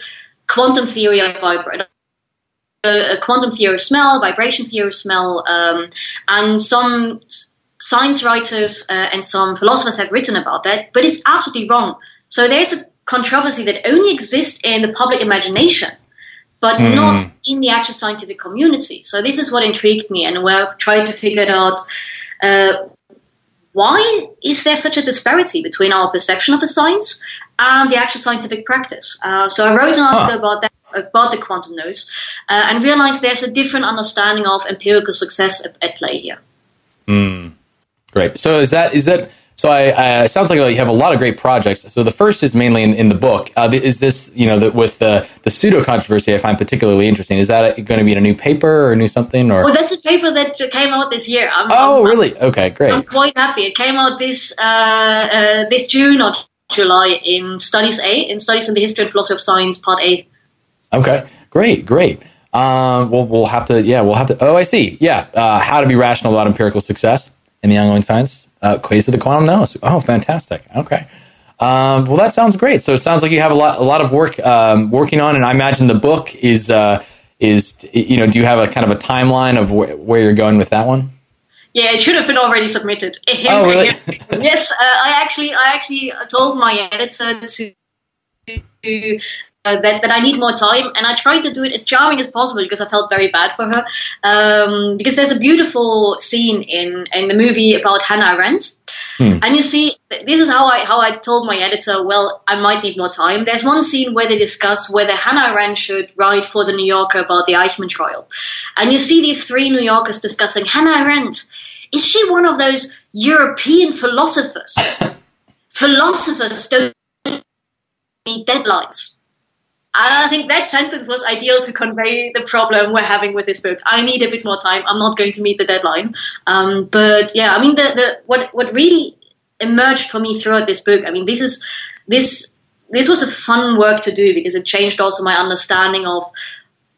quantum theory of quantum theory of smell, vibration theory of smell, and some science writers and some philosophers have written about that, but it's absolutely wrong. So there's a controversy that only exists in the public imagination, but not in the actual scientific community. So this is what intrigued me, and where I've tried to figure out why is there such a disparity between our perception of a science and the actual scientific practice. So I wrote an article about the quantum nodes and realized there's a different understanding of empirical success at play here. Great. So is that so? It sounds like you have a lot of great projects. So the first is mainly in the book. Is this with the pseudo controversy? I find particularly interesting. Is that going to be in a new paper or new something? Or that's a paper that came out this year. Really? Okay, great. I'm quite happy. It came out this June or July in Studies A, in Studies in the History and Philosophy of Science, Part A. Okay, great. We'll have to. Oh, I see. Yeah, how to be rational about empirical success in the ongoing science. Quiz of the quantum nodes. Oh, fantastic. Okay. Well, that sounds great. So it sounds like you have a lot of work working on, and I imagine the book is do you have a kind of a timeline of where you're going with that one? Yeah, it should have been already submitted. Oh, really? Yes, I actually told my editor that I need more time, and I tried to do it as charming as possible because I felt very bad for her. Because there's a beautiful scene in the movie about Hannah Arendt, and you see, this is how I told my editor, well, I might need more time. There's one scene where they discuss whether Hannah Arendt should write for the New Yorker about the Eichmann trial, and you see these three New Yorkers discussing Hannah Arendt. Is she one of those European philosophers? Philosophers don't need deadlines. I think that sentence was ideal to convey the problem we're having with this book. I need a bit more time. I'm not going to meet the deadline. But yeah, I mean, what really emerged for me throughout this book, I mean, this was a fun work to do because it changed also my understanding of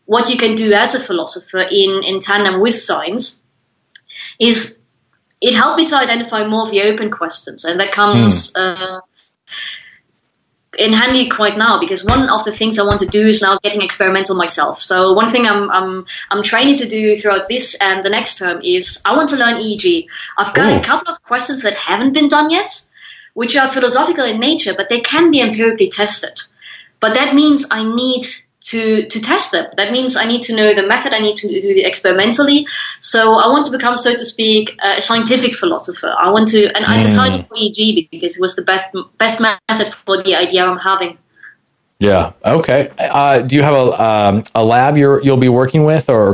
what you can do as a philosopher in tandem with science. It helped me to identify more of the open questions, and that comes in handy quite now, because one of the things I want to do is now getting experimental myself. So one thing I'm training to do throughout this and the next term is I want to learn EEG. I've got a couple of questions that haven't been done yet, which are philosophical in nature, but they can be empirically tested. But that means I need to test them. That means I need to know the method. I need to do it experimentally. So I want to become, so to speak, a scientific philosopher. I decided for EEG because it was the best method for the idea I'm having. Yeah. Okay. Do you have a lab you'll be working with, or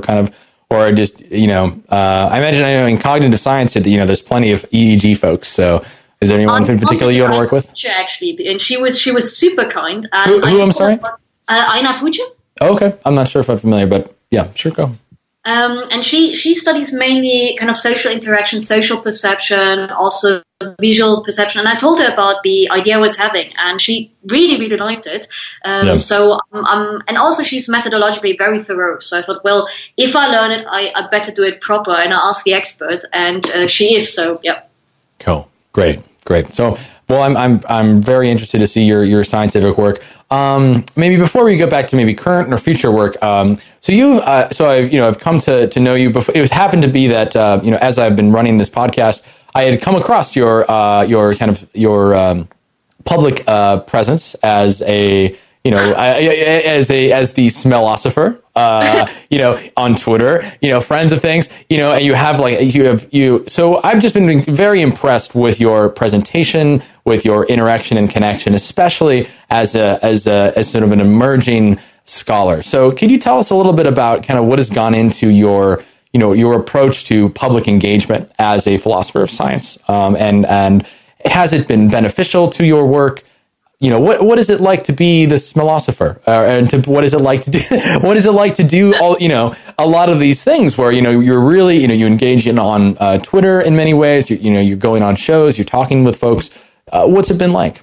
just I imagine in cognitive science that there's plenty of EEG folks. So is there anyone in particular you want to work with? Actually, and she was super kind. And who I'm sorry? Aina Pucci. Oh, okay. I'm not sure if I'm familiar, but yeah, sure, go. And she studies mainly kind of social interaction, social perception, also visual perception. And I told her about the idea I was having, and she really, really liked it. So, and also she's methodologically very thorough. So I thought, well, if I learn it, I better do it proper, and I ask the expert, and she is. So, yeah. Cool. Great. So, well, I'm very interested to see your scientific work. Maybe before we go back to maybe current or future work, I've come to know you before. It was happened to be that as I've been running this podcast, I had come across your public presence as as the smellosopher, on Twitter, friends of things, and you have so I've just been very impressed with your presentation, with your interaction and connection, especially as sort of an emerging scholar. So can you tell us a little bit about kind of what has gone into your approach to public engagement as a philosopher of science? And has it been beneficial to your work? What is it like to be this philosopher, what is it like to do all, a lot of these things where, you're really, you engage on Twitter in many ways, you're going on shows, you're talking with folks. What's it been like?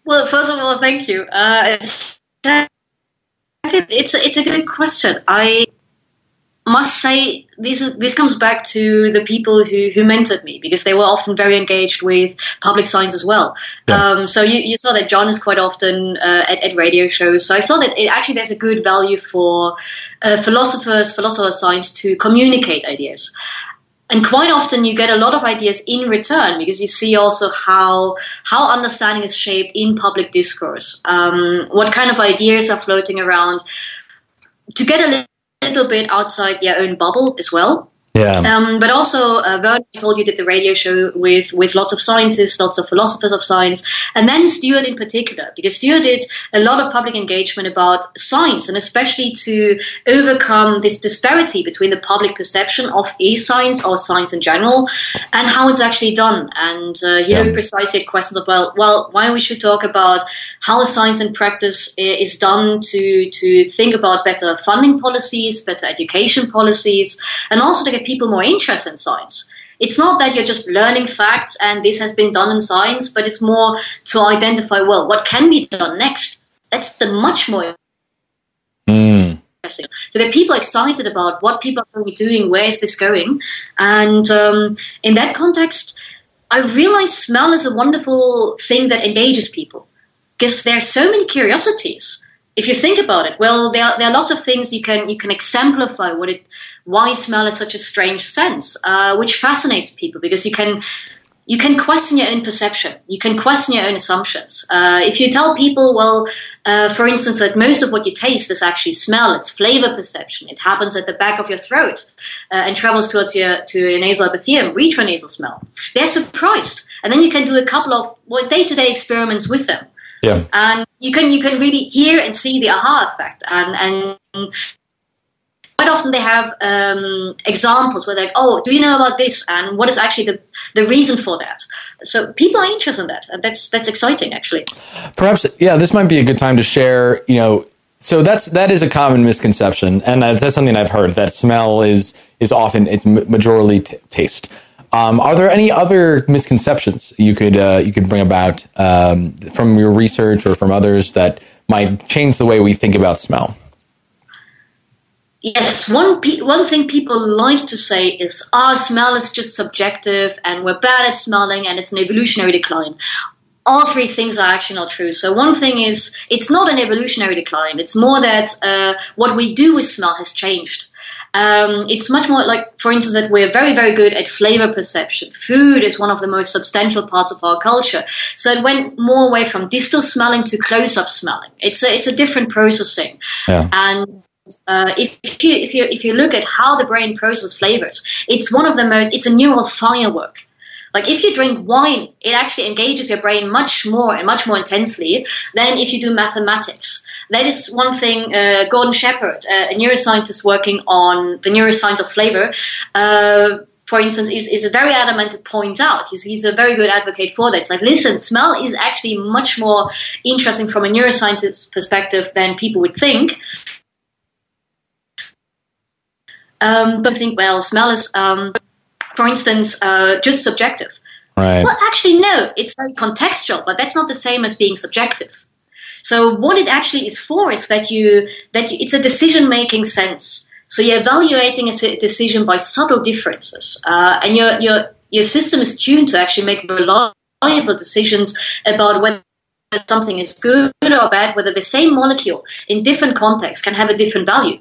Well, first of all, thank you. It's a good question. I must say this comes back to the people who mentored me, because they were often very engaged with public science as well. Yeah. So you saw that John is quite often at radio shows. So I saw that there's a good value for philosophers of science to communicate ideas. And quite often you get a lot of ideas in return, because you see also how understanding is shaped in public discourse, what kind of ideas are floating around, to get a little bit outside their own bubble as well. Yeah. But also, Vernon, I told you, did the radio show with lots of scientists, lots of philosophers of science, and then Stuart in particular, because Stuart did a lot of public engagement about science, and especially to overcome this disparity between the public perception of science or science in general and how it's actually done. And, precisely questions about, why we should talk about how science in practice is done to think about better funding policies, better education policies, and also to get people more interested in science. It's not that you're just learning facts and this has been done in science, but it's more to identify, what can be done next? That's the much more interesting. So get people excited about what people are going to be doing, where is this going? And in that context, I realize smell is a wonderful thing that engages people, because there are so many curiosities. If you think about it, there are lots of things you can exemplify why smell is such a strange sense, which fascinates people, because you can question your own perception, you can question your own assumptions. If you tell people, for instance, that most of what you taste is actually smell, it's flavor perception, it happens at the back of your throat and travels to your nasal epithelium, retronasal smell, they're surprised, and then you can do a couple of day-to-day experiments with them. Yeah. And you can really hear and see the aha effect, and quite often they have examples where they're like, do you know about this, and what is actually the reason for that? So people are interested in that, and that's exciting, actually. Perhaps, this might be a good time to share. So that is a common misconception, and that's something I've heard, that smell is often it's majorly taste. Are there any other misconceptions you could bring about from your research or from others that might change the way we think about smell? Yes, one thing people like to say is, smell is just subjective and we're bad at smelling and it's an evolutionary decline. All three things are actually not true. So one thing is, it's not an evolutionary decline. It's more that what we do with smell has changed. It's much more like, for instance, that we're very, very good at flavor perception. Food is one of the most substantial parts of our culture. So it went more away from distal smelling to close-up smelling. It's a different processing. Yeah. And if you look at how the brain processes flavors, it's a neural firework. Like if you drink wine, it actually engages your brain much more and much more intensely than if you do mathematics. That is one thing. Gordon Shepherd, a neuroscientist working on the neuroscience of flavor, for instance, is very adamant to point out. He's a very good advocate for that. It's like, listen, smell is actually much more interesting from a neuroscientist perspective than people would think. But I think, smell is, for instance, just subjective. Right. Well, actually, no, it's very contextual, but that's not the same as being subjective. So what it actually is for is that it's a decision-making sense. So you're evaluating a decision by subtle differences, and your system is tuned to actually make reliable decisions about whether something is good or bad, whether the same molecule in different contexts can have a different value.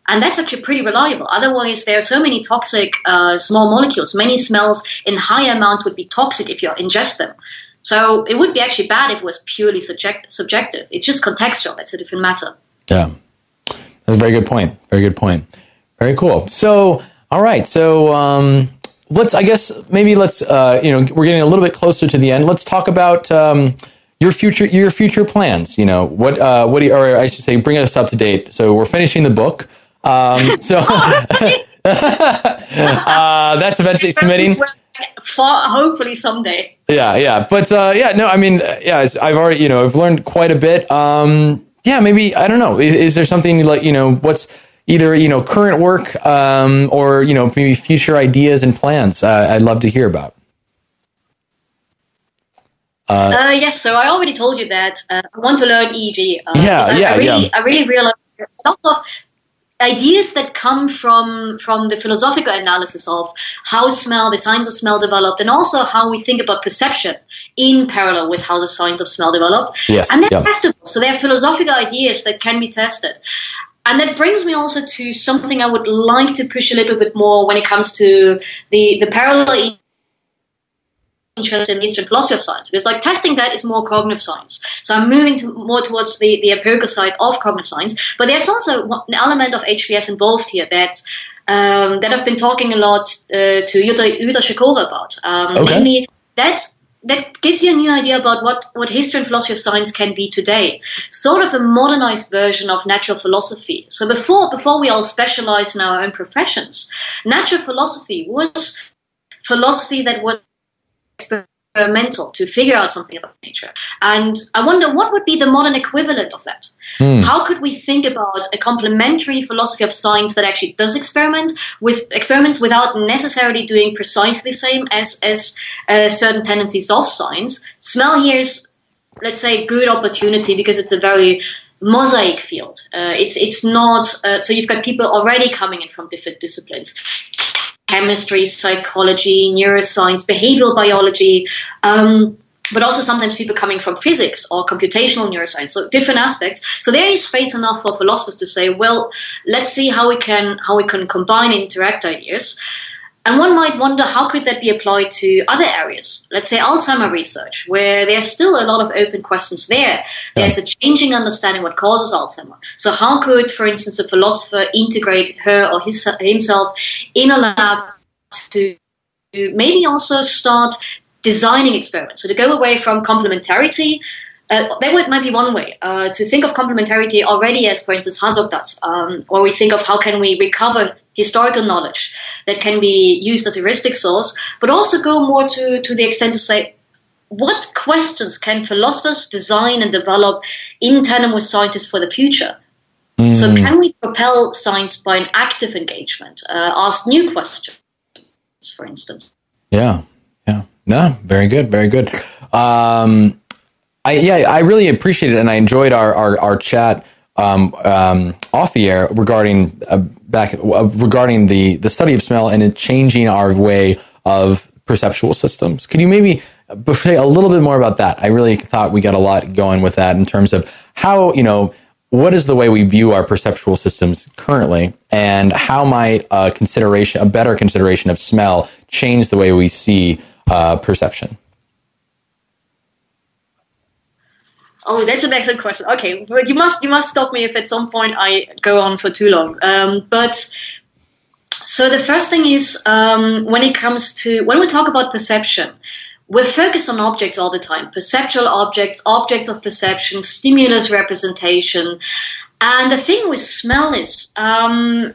And that's actually pretty reliable. Otherwise, there are so many toxic small molecules. Many smells in high amounts would be toxic if you ingest them. So it would be actually bad if it was purely subjective. It's just contextual. That's a different matter. Yeah. That's a very good point. Very good point. Very cool. So, all right. So, let's we're getting a little bit closer to the end. Let's talk about your future plans. What do you, or I should say, bring us up to date. So we're finishing the book. That's eventually submitting. Hopefully someday. Yeah. But I've already, I've learned quite a bit. Maybe, I don't know. Is there something like, what's either, current work, or, maybe future ideas and plans I'd love to hear about? Yes, so I already told you that I want to learn EEG. I really realize lots of ideas that come from the philosophical analysis of how the science of smell developed, and also how we think about perception in parallel with how the science of smell developed. Yes, and they're testable. So they're philosophical ideas that can be tested. And that brings me also to something I would like to push a little bit more when it comes to the parallel interest in Eastern philosophy of science, because testing that is more cognitive science. So I'm moving more towards the empirical side of cognitive science. But there's also an element of HPS involved here that I've been talking a lot to Yuta Shikova about. Namely, that gives you a new idea about what history and philosophy of science can be today. Sort of a modernized version of natural philosophy. So before we all specialize in our own professions, natural philosophy was philosophy that was experimental to figure out something about nature. And I wonder what would be the modern equivalent of that. How could we think about a complementary philosophy of science that actually does experiments without necessarily doing precisely the same as certain tendencies of science? Smell here is, let's say, good opportunity because it's a very mosaic field. It's not so you've got people already coming in from different disciplines. Chemistry, psychology, neuroscience, behavioral biology, but also sometimes people coming from physics or computational neuroscience, so different aspects. So there is space enough for philosophers to say, well, let's see how we can combine and interact ideas. And one might wonder, how could that be applied to other areas? Let's say Alzheimer research, where there's still a lot of open questions there. There's a changing understanding what causes Alzheimer. So how could, for instance, a philosopher integrate her or himself in a lab to maybe also start designing experiments? So to go away from complementarity, that might be one way to think of complementarity already as, for instance, Hazok does, or we think of how can we recover historical knowledge that can be used as a heuristic source, but also go more to the extent to say, what questions can philosophers design and develop in tandem with scientists for the future? So can we propel science by an active engagement, ask new questions, for instance? Yeah. No, very good. I really appreciate it, and I enjoyed our chat off the air regarding regarding the study of smell and it changing our way of perceptual systems. Can you maybe say a little bit more about that? I really thought we got a lot going with that in terms of how, what is the way we view our perceptual systems currently, and how might a better consideration of smell change the way we see perception? Oh, that's an excellent question. Okay, but you must stop me if at some point I go on for too long. But so the first thing is when we talk about perception, we're focused on objects all the time: perceptual objects, objects of perception, stimulus representation. And the thing with smell is, I'm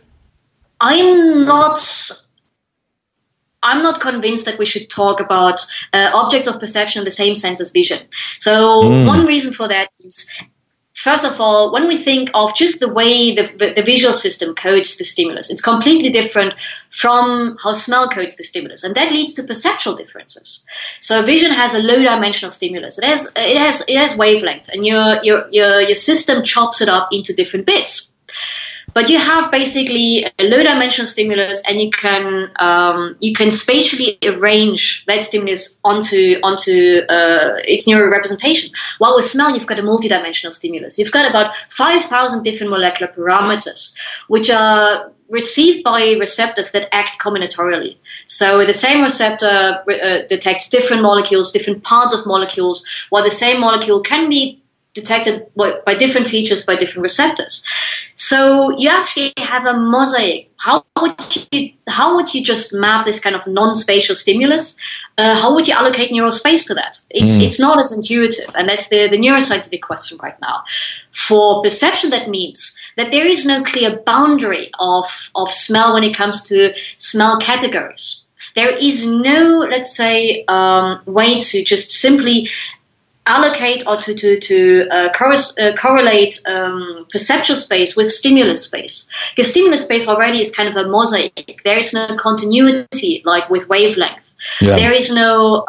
not convinced that we should talk about objects of perception in the same sense as vision. So one reason for that is, first of all, when we think of just the way the visual system codes the stimulus, it's completely different from how smell codes the stimulus, and that leads to perceptual differences. So vision has a low-dimensional stimulus. It has wavelength, and your system chops it up into different bits. But you have basically a low-dimensional stimulus, and you can spatially arrange that stimulus onto its neural representation. While with smell, you've got a multidimensional stimulus. You've got about 5,000 different molecular parameters, which are received by receptors that act combinatorially. So the same receptor detects different molecules, different parts of molecules, while the same molecule can be detected by different features by different receptors. So you actually have a mosaic. How would you just map this kind of non-spatial stimulus? How would you allocate neural space to that? It's not as intuitive, and that's the neuroscientific question right now. For perception, that means that there is no clear boundary of smell when it comes to smell categories. There is no, let's say, way to just simply allocate or to correlate perceptual space with stimulus space. Because stimulus space already is kind of a mosaic. There is no continuity like with wavelength. Yeah. There is no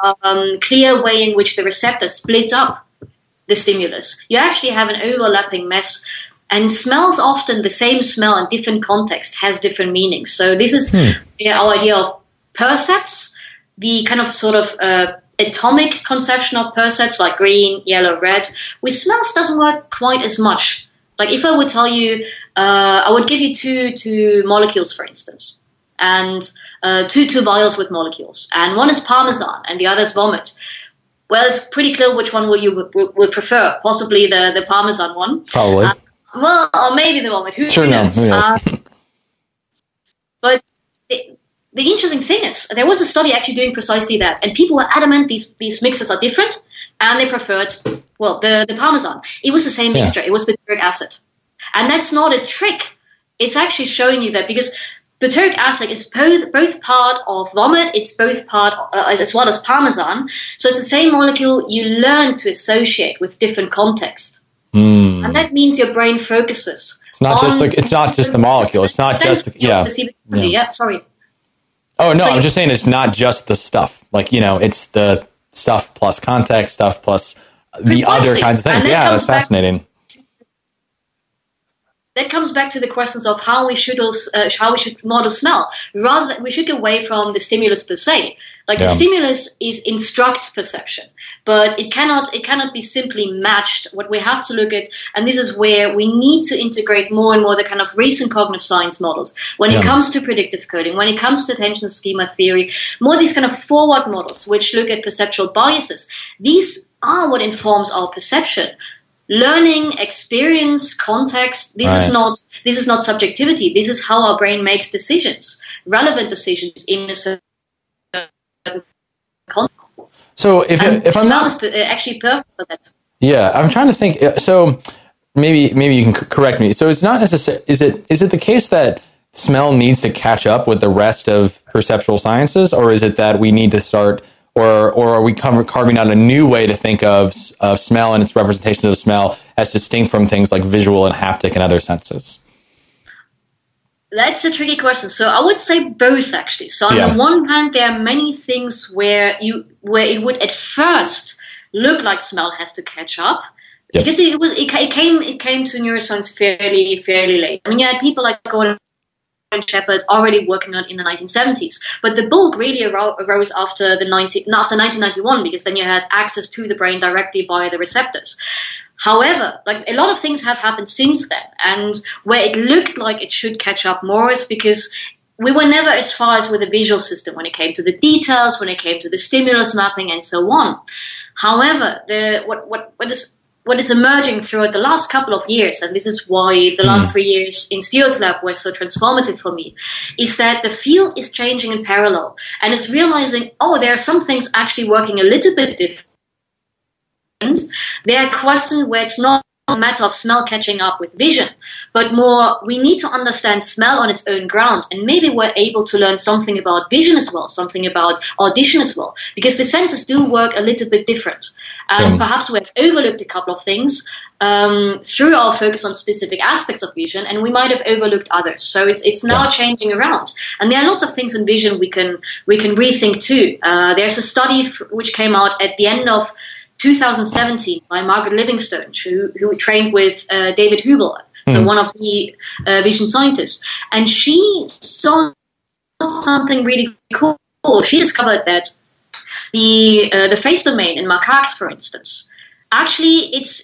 clear way in which the receptor splits up the stimulus. You actually have an overlapping mess. And smells often, the same smell in different contexts has different meanings. So this is our idea of percepts, the kind of sort of atomic conception of percepts like green, yellow, red. With smells doesn't work quite as much. Like if I would tell you, I would give you two molecules, for instance, and two vials with molecules, and one is Parmesan and the other is vomit. Well, it's pretty clear which one will prefer. Possibly the Parmesan one. Probably. Well, or maybe the vomit. Who knows? But the interesting thing is, there was a study actually doing precisely that, and people were adamant these mixes are different, and they preferred, well, the Parmesan. It was the same mixture. It was butyric acid. And that's not a trick. It's actually showing you that because butyric acid is both part of vomit, it's both part as well as Parmesan. So it's the same molecule you learn to associate with different contexts. And that means your brain focuses. It's not just the molecule. It's not just sorry. Oh no, I'm just saying it's not just the stuff. Like, it's the stuff plus context, stuff plus the other kinds of things. Yeah, that's fascinating. That comes back to the questions of how we should model smell. Rather than we should get away from the stimulus per se. Like the stimulus instructs perception, but it cannot be simply matched. What we have to look at, and this is where we need to integrate more and more the kind of recent cognitive science models. When it comes to predictive coding, when it comes to attention schema theory, more these kind of forward models which look at perceptual biases. These are what informs our perception. Learning, experience, context, this is not subjectivity. This is how our brain makes decisions, relevant decisions in a certain context. So if I'm not actually perfect for that. Yeah, I'm trying to think. So maybe you can correct me. So it's not necessarily, is it the case that smell needs to catch up with the rest of perceptual sciences, or is it that we need to start, or are we carving out a new way to think of smell and its representation of smell as distinct from things like visual and haptic and other senses? That's a tricky question. So I would say both, actually. So on the one hand, there are many things where it would at first look like smell has to catch up. Yep. Because it came to neuroscience fairly late. I mean, you had people like Gordon Shepherd already working on in the 1970s, but the bulk really arose after 1991, because then you had access to the brain directly via the receptors. However, like a lot of things have happened since then, and where it looked like it should catch up more is because we were never as far as with the visual system when it came to the details, when it came to the stimulus mapping, and so on. However, what is emerging throughout the last couple of years, and this is why the last 3 years in Steele's lab were so transformative for me, is that the field is changing in parallel and is realizing, there are some things actually working a little bit different. There are questions where it's not a matter of smell catching up with vision, but more we need to understand smell on its own ground, and maybe we're able to learn something about vision as well, something about audition as well, because the senses do work a little bit different. And perhaps we have overlooked a couple of things through our focus on specific aspects of vision, and we might have overlooked others. So it's now changing around, and there are lots of things in vision we can rethink too. There's a study which came out at the end of 2017 by Margaret Livingstone, who trained with David Hubel, so one of the vision scientists, and she saw something really cool. She discovered that the face domain in macaques, for instance, actually it's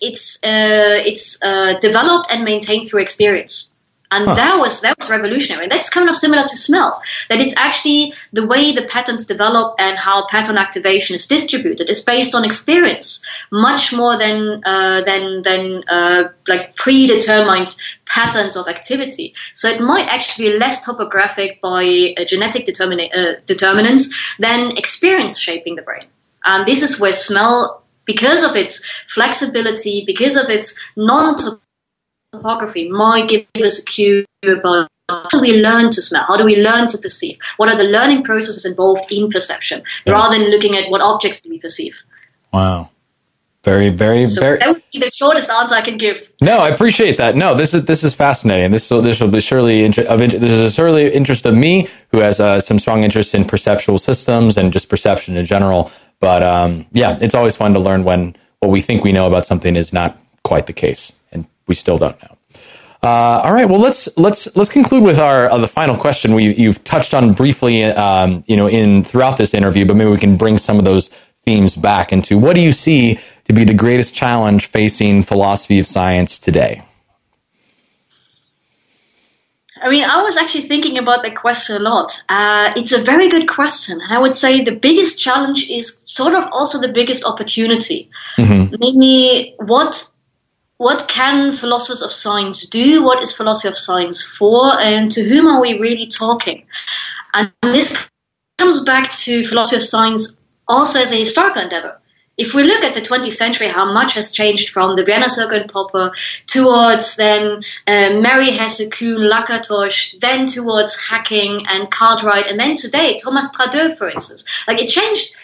developed and maintained through experience. And that was revolutionary. And that's kind of similar to smell, that it's actually the way the patterns develop and how pattern activation is distributed is based on experience, much more than like predetermined patterns of activity. So it might actually be less topographic by genetic determinants than experience shaping the brain. And this is where smell, because of its flexibility, because of its non-topography, might give us a cue about how do we learn to smell? How do we learn to perceive? What are the learning processes involved in perception, rather than looking at what objects do we perceive? Wow. Very, very, so very. That would be the shortest answer I can give. No, I appreciate that. No, this is fascinating. This will be surely this is surely interest of me, who has some strong interest in perceptual systems and just perception in general. But it's always fun to learn when what we think we know about something is not quite the case, and we still don't know. All right, well, let's conclude with the final question you've touched on briefly, in throughout this interview, but maybe we can bring some of those themes back into what do you see to be the greatest challenge facing philosophy of science today? I mean, I was actually thinking about that question a lot. It's a very good question. And I would say the biggest challenge is sort of also the biggest opportunity. Mm-hmm. Namely, what can philosophers of science do? What is philosophy of science for? And to whom are we really talking? And this comes back to philosophy of science also as a historical endeavor. If we look at the 20th century, how much has changed from the Vienna Circle and Popper towards then Mary Hesse, Kuhn, Lakatos, then towards Hacking and Cartwright, and then today, Thomas Pradeux, for instance. Like it changed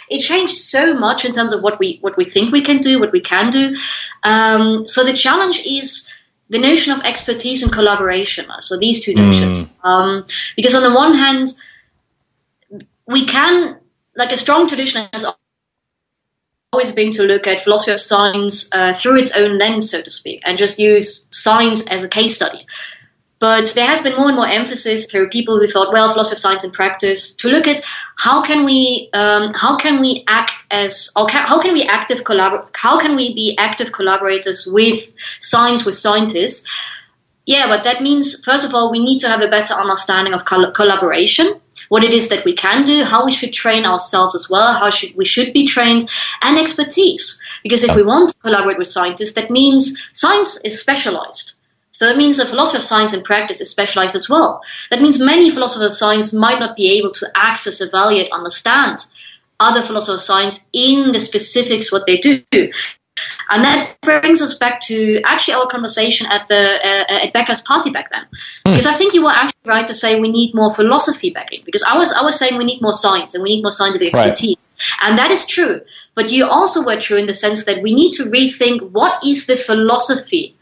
so much in terms of what we think we can do, what we can do. So the challenge is the notion of expertise and collaboration. So these two notions. Because on the one hand, we can, like a strong tradition has always been to look at philosophy of science through its own lens, so to speak, and just use science as a case study. But there has been more and more emphasis through people who thought, well, philosophy of science in practice, to look at how can we be active collaborators with science, with scientists. Yeah, but that means, first of all, we need to have a better understanding of collaboration, what it is that we can do, how we should train ourselves as well, we should be trained, and expertise. Because if we want to collaborate with scientists, that means science is specialized. So it means the philosophy of science in practice is specialized as well. That means many philosophers of science might not be able to access, evaluate, understand other philosophers of science in the specifics what they do. And that brings us back to actually our conversation at Becker's party back then. Because I think you were actually right to say we need more philosophy backing. Because I was saying we need more science and we need more scientific expertise. Right. And that is true. But you also were true in the sense that we need to rethink what is the philosophy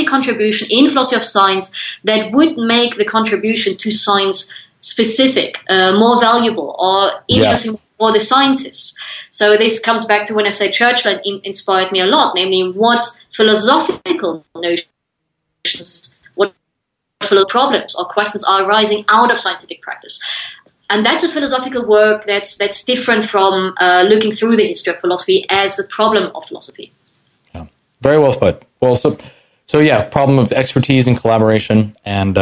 contribution in philosophy of science that would make the contribution to science specific, more valuable or interesting for the scientists. So this comes back to when I say Churchland inspired me a lot, namely what philosophical notions, what philosophical problems or questions are arising out of scientific practice. And that's a philosophical work that's different from looking through the history of philosophy as a problem of philosophy. Yeah. Very well put. Well, so yeah, problem of expertise and collaboration, and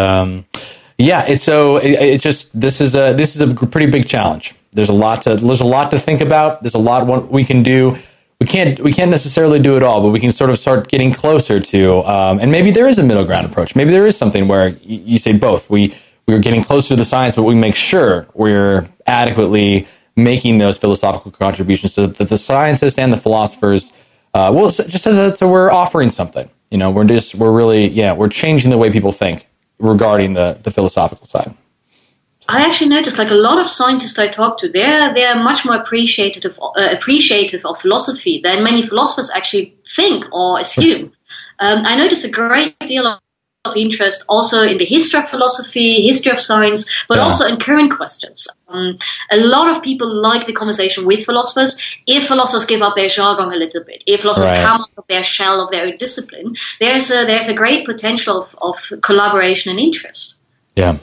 this is a pretty big challenge. There's a lot to think about. There's a lot what we can do. We can't necessarily do it all, but we can sort of start getting closer to. And maybe there is a middle ground approach. Maybe there is something where you say both. We're getting closer to the science, but we make sure we're adequately making those philosophical contributions so that the scientists and the philosophers, so we're offering something. We're changing the way people think regarding the philosophical side. I actually noticed, like a lot of scientists I talk to, they're much more appreciative of philosophy than many philosophers actually think or assume. I noticed a great deal of interest also in the history of philosophy, history of science, but also in current questions. A lot of people like the conversation with philosophers. If philosophers give up their jargon a little bit, if philosophers come out of their shell of their own discipline, there's a great potential of collaboration and interest. Yeah.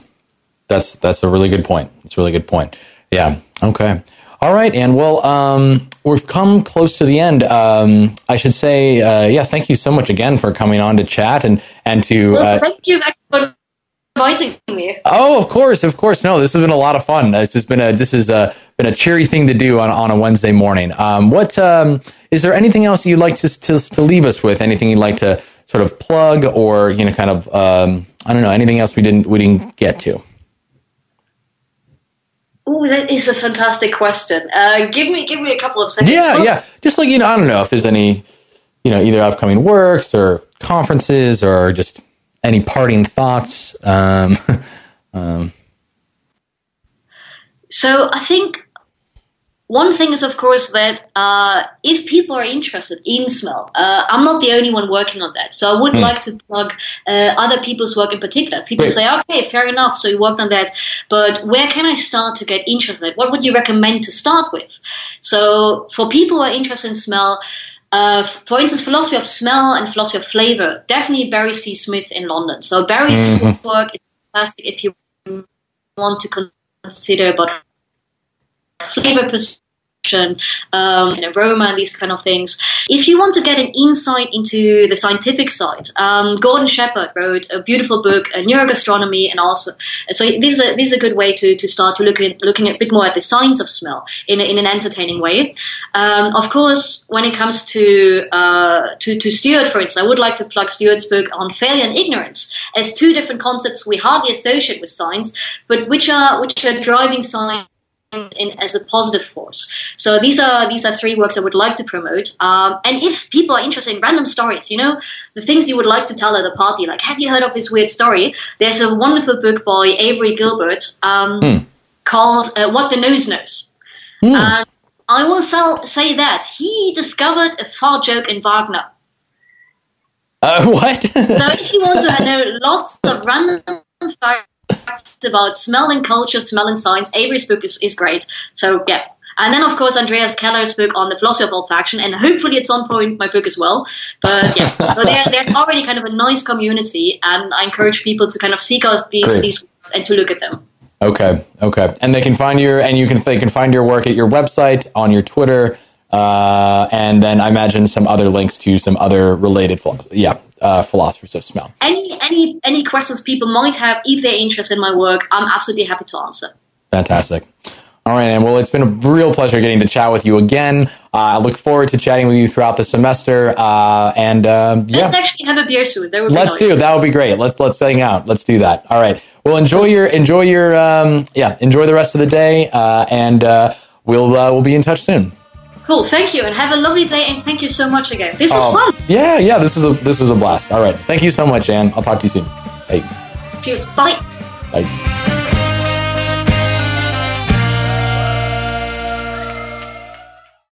That's a really good point. It's a really good point. Yeah. Okay. All right. And well, we've come close to the end. I should say, thank you so much again for coming on to chat and to. Well, thank you for inviting me. Oh, of course. No, this has been a lot of fun. This has been a cheery thing to do on a Wednesday morning. Is there anything else you'd like to leave us with? Anything you'd like to sort of plug, or kind of I don't know, anything else we didn't get to? Oh, that is a fantastic question. Give me a couple of seconds. Yeah. Just like, I don't know if there's any, either upcoming works or conferences or just any parting thoughts. So I think one thing is, of course, that if people are interested in smell, I'm not the only one working on that. So I would like to plug other people's work in particular. People say, okay, fair enough, so you worked on that, but where can I start to get interested? What would you recommend to start with? So for people who are interested in smell, for instance, philosophy of smell and philosophy of flavor, definitely Barry C. Smith in London. So Barry's work is fantastic if you want to consider about flavor perception, aroma, and these kind of things. If you want to get an insight into the scientific side, Gordon Shepherd wrote a beautiful book, Neurogastronomy, and also so this is a good way to start to looking a bit more at the science of smell in an entertaining way. Of course, when it comes to Stuart, for instance, I would like to plug Stuart's book on failure and ignorance as two different concepts we hardly associate with science, but which are driving science as a positive force. So these are three works I would like to promote. And if people are interested in random stories, the things you would like to tell at a party, like, have you heard of this weird story? There's a wonderful book by Avery Gilbert called What the Nose Knows. And I will say that he discovered a fart joke in Wagner. What? So if you want to know lots of random facts about smell and culture, smell and science, Avery's book is great. So yeah. And then, of course, Andreas Keller's book on the philosophy of olfaction, and hopefully at some point my book as well. But yeah, so there's already kind of a nice community, and I encourage people to kind of seek out these books and to look at them. Okay. And they can find they can find your work at your website, on your Twitter, and then I imagine some other links to some other related philosophers of smell. Any questions people might have, if they're interested in my work, I'm absolutely happy to answer. Fantastic. All right, Ann. Well, it's been a real pleasure getting to chat with you again. I look forward to chatting with you throughout the semester. Let's actually have a beer soon. That would be nice. That would be great. Let's hang out. Let's do that. All right. Well, enjoy the rest of the day, and we'll be in touch soon. Cool. Thank you, and have a lovely day. And thank you so much again. This was fun. Yeah. This was a blast. All right. Thank you so much, Ann. I'll talk to you soon. Bye. Cheers. Bye. Bye.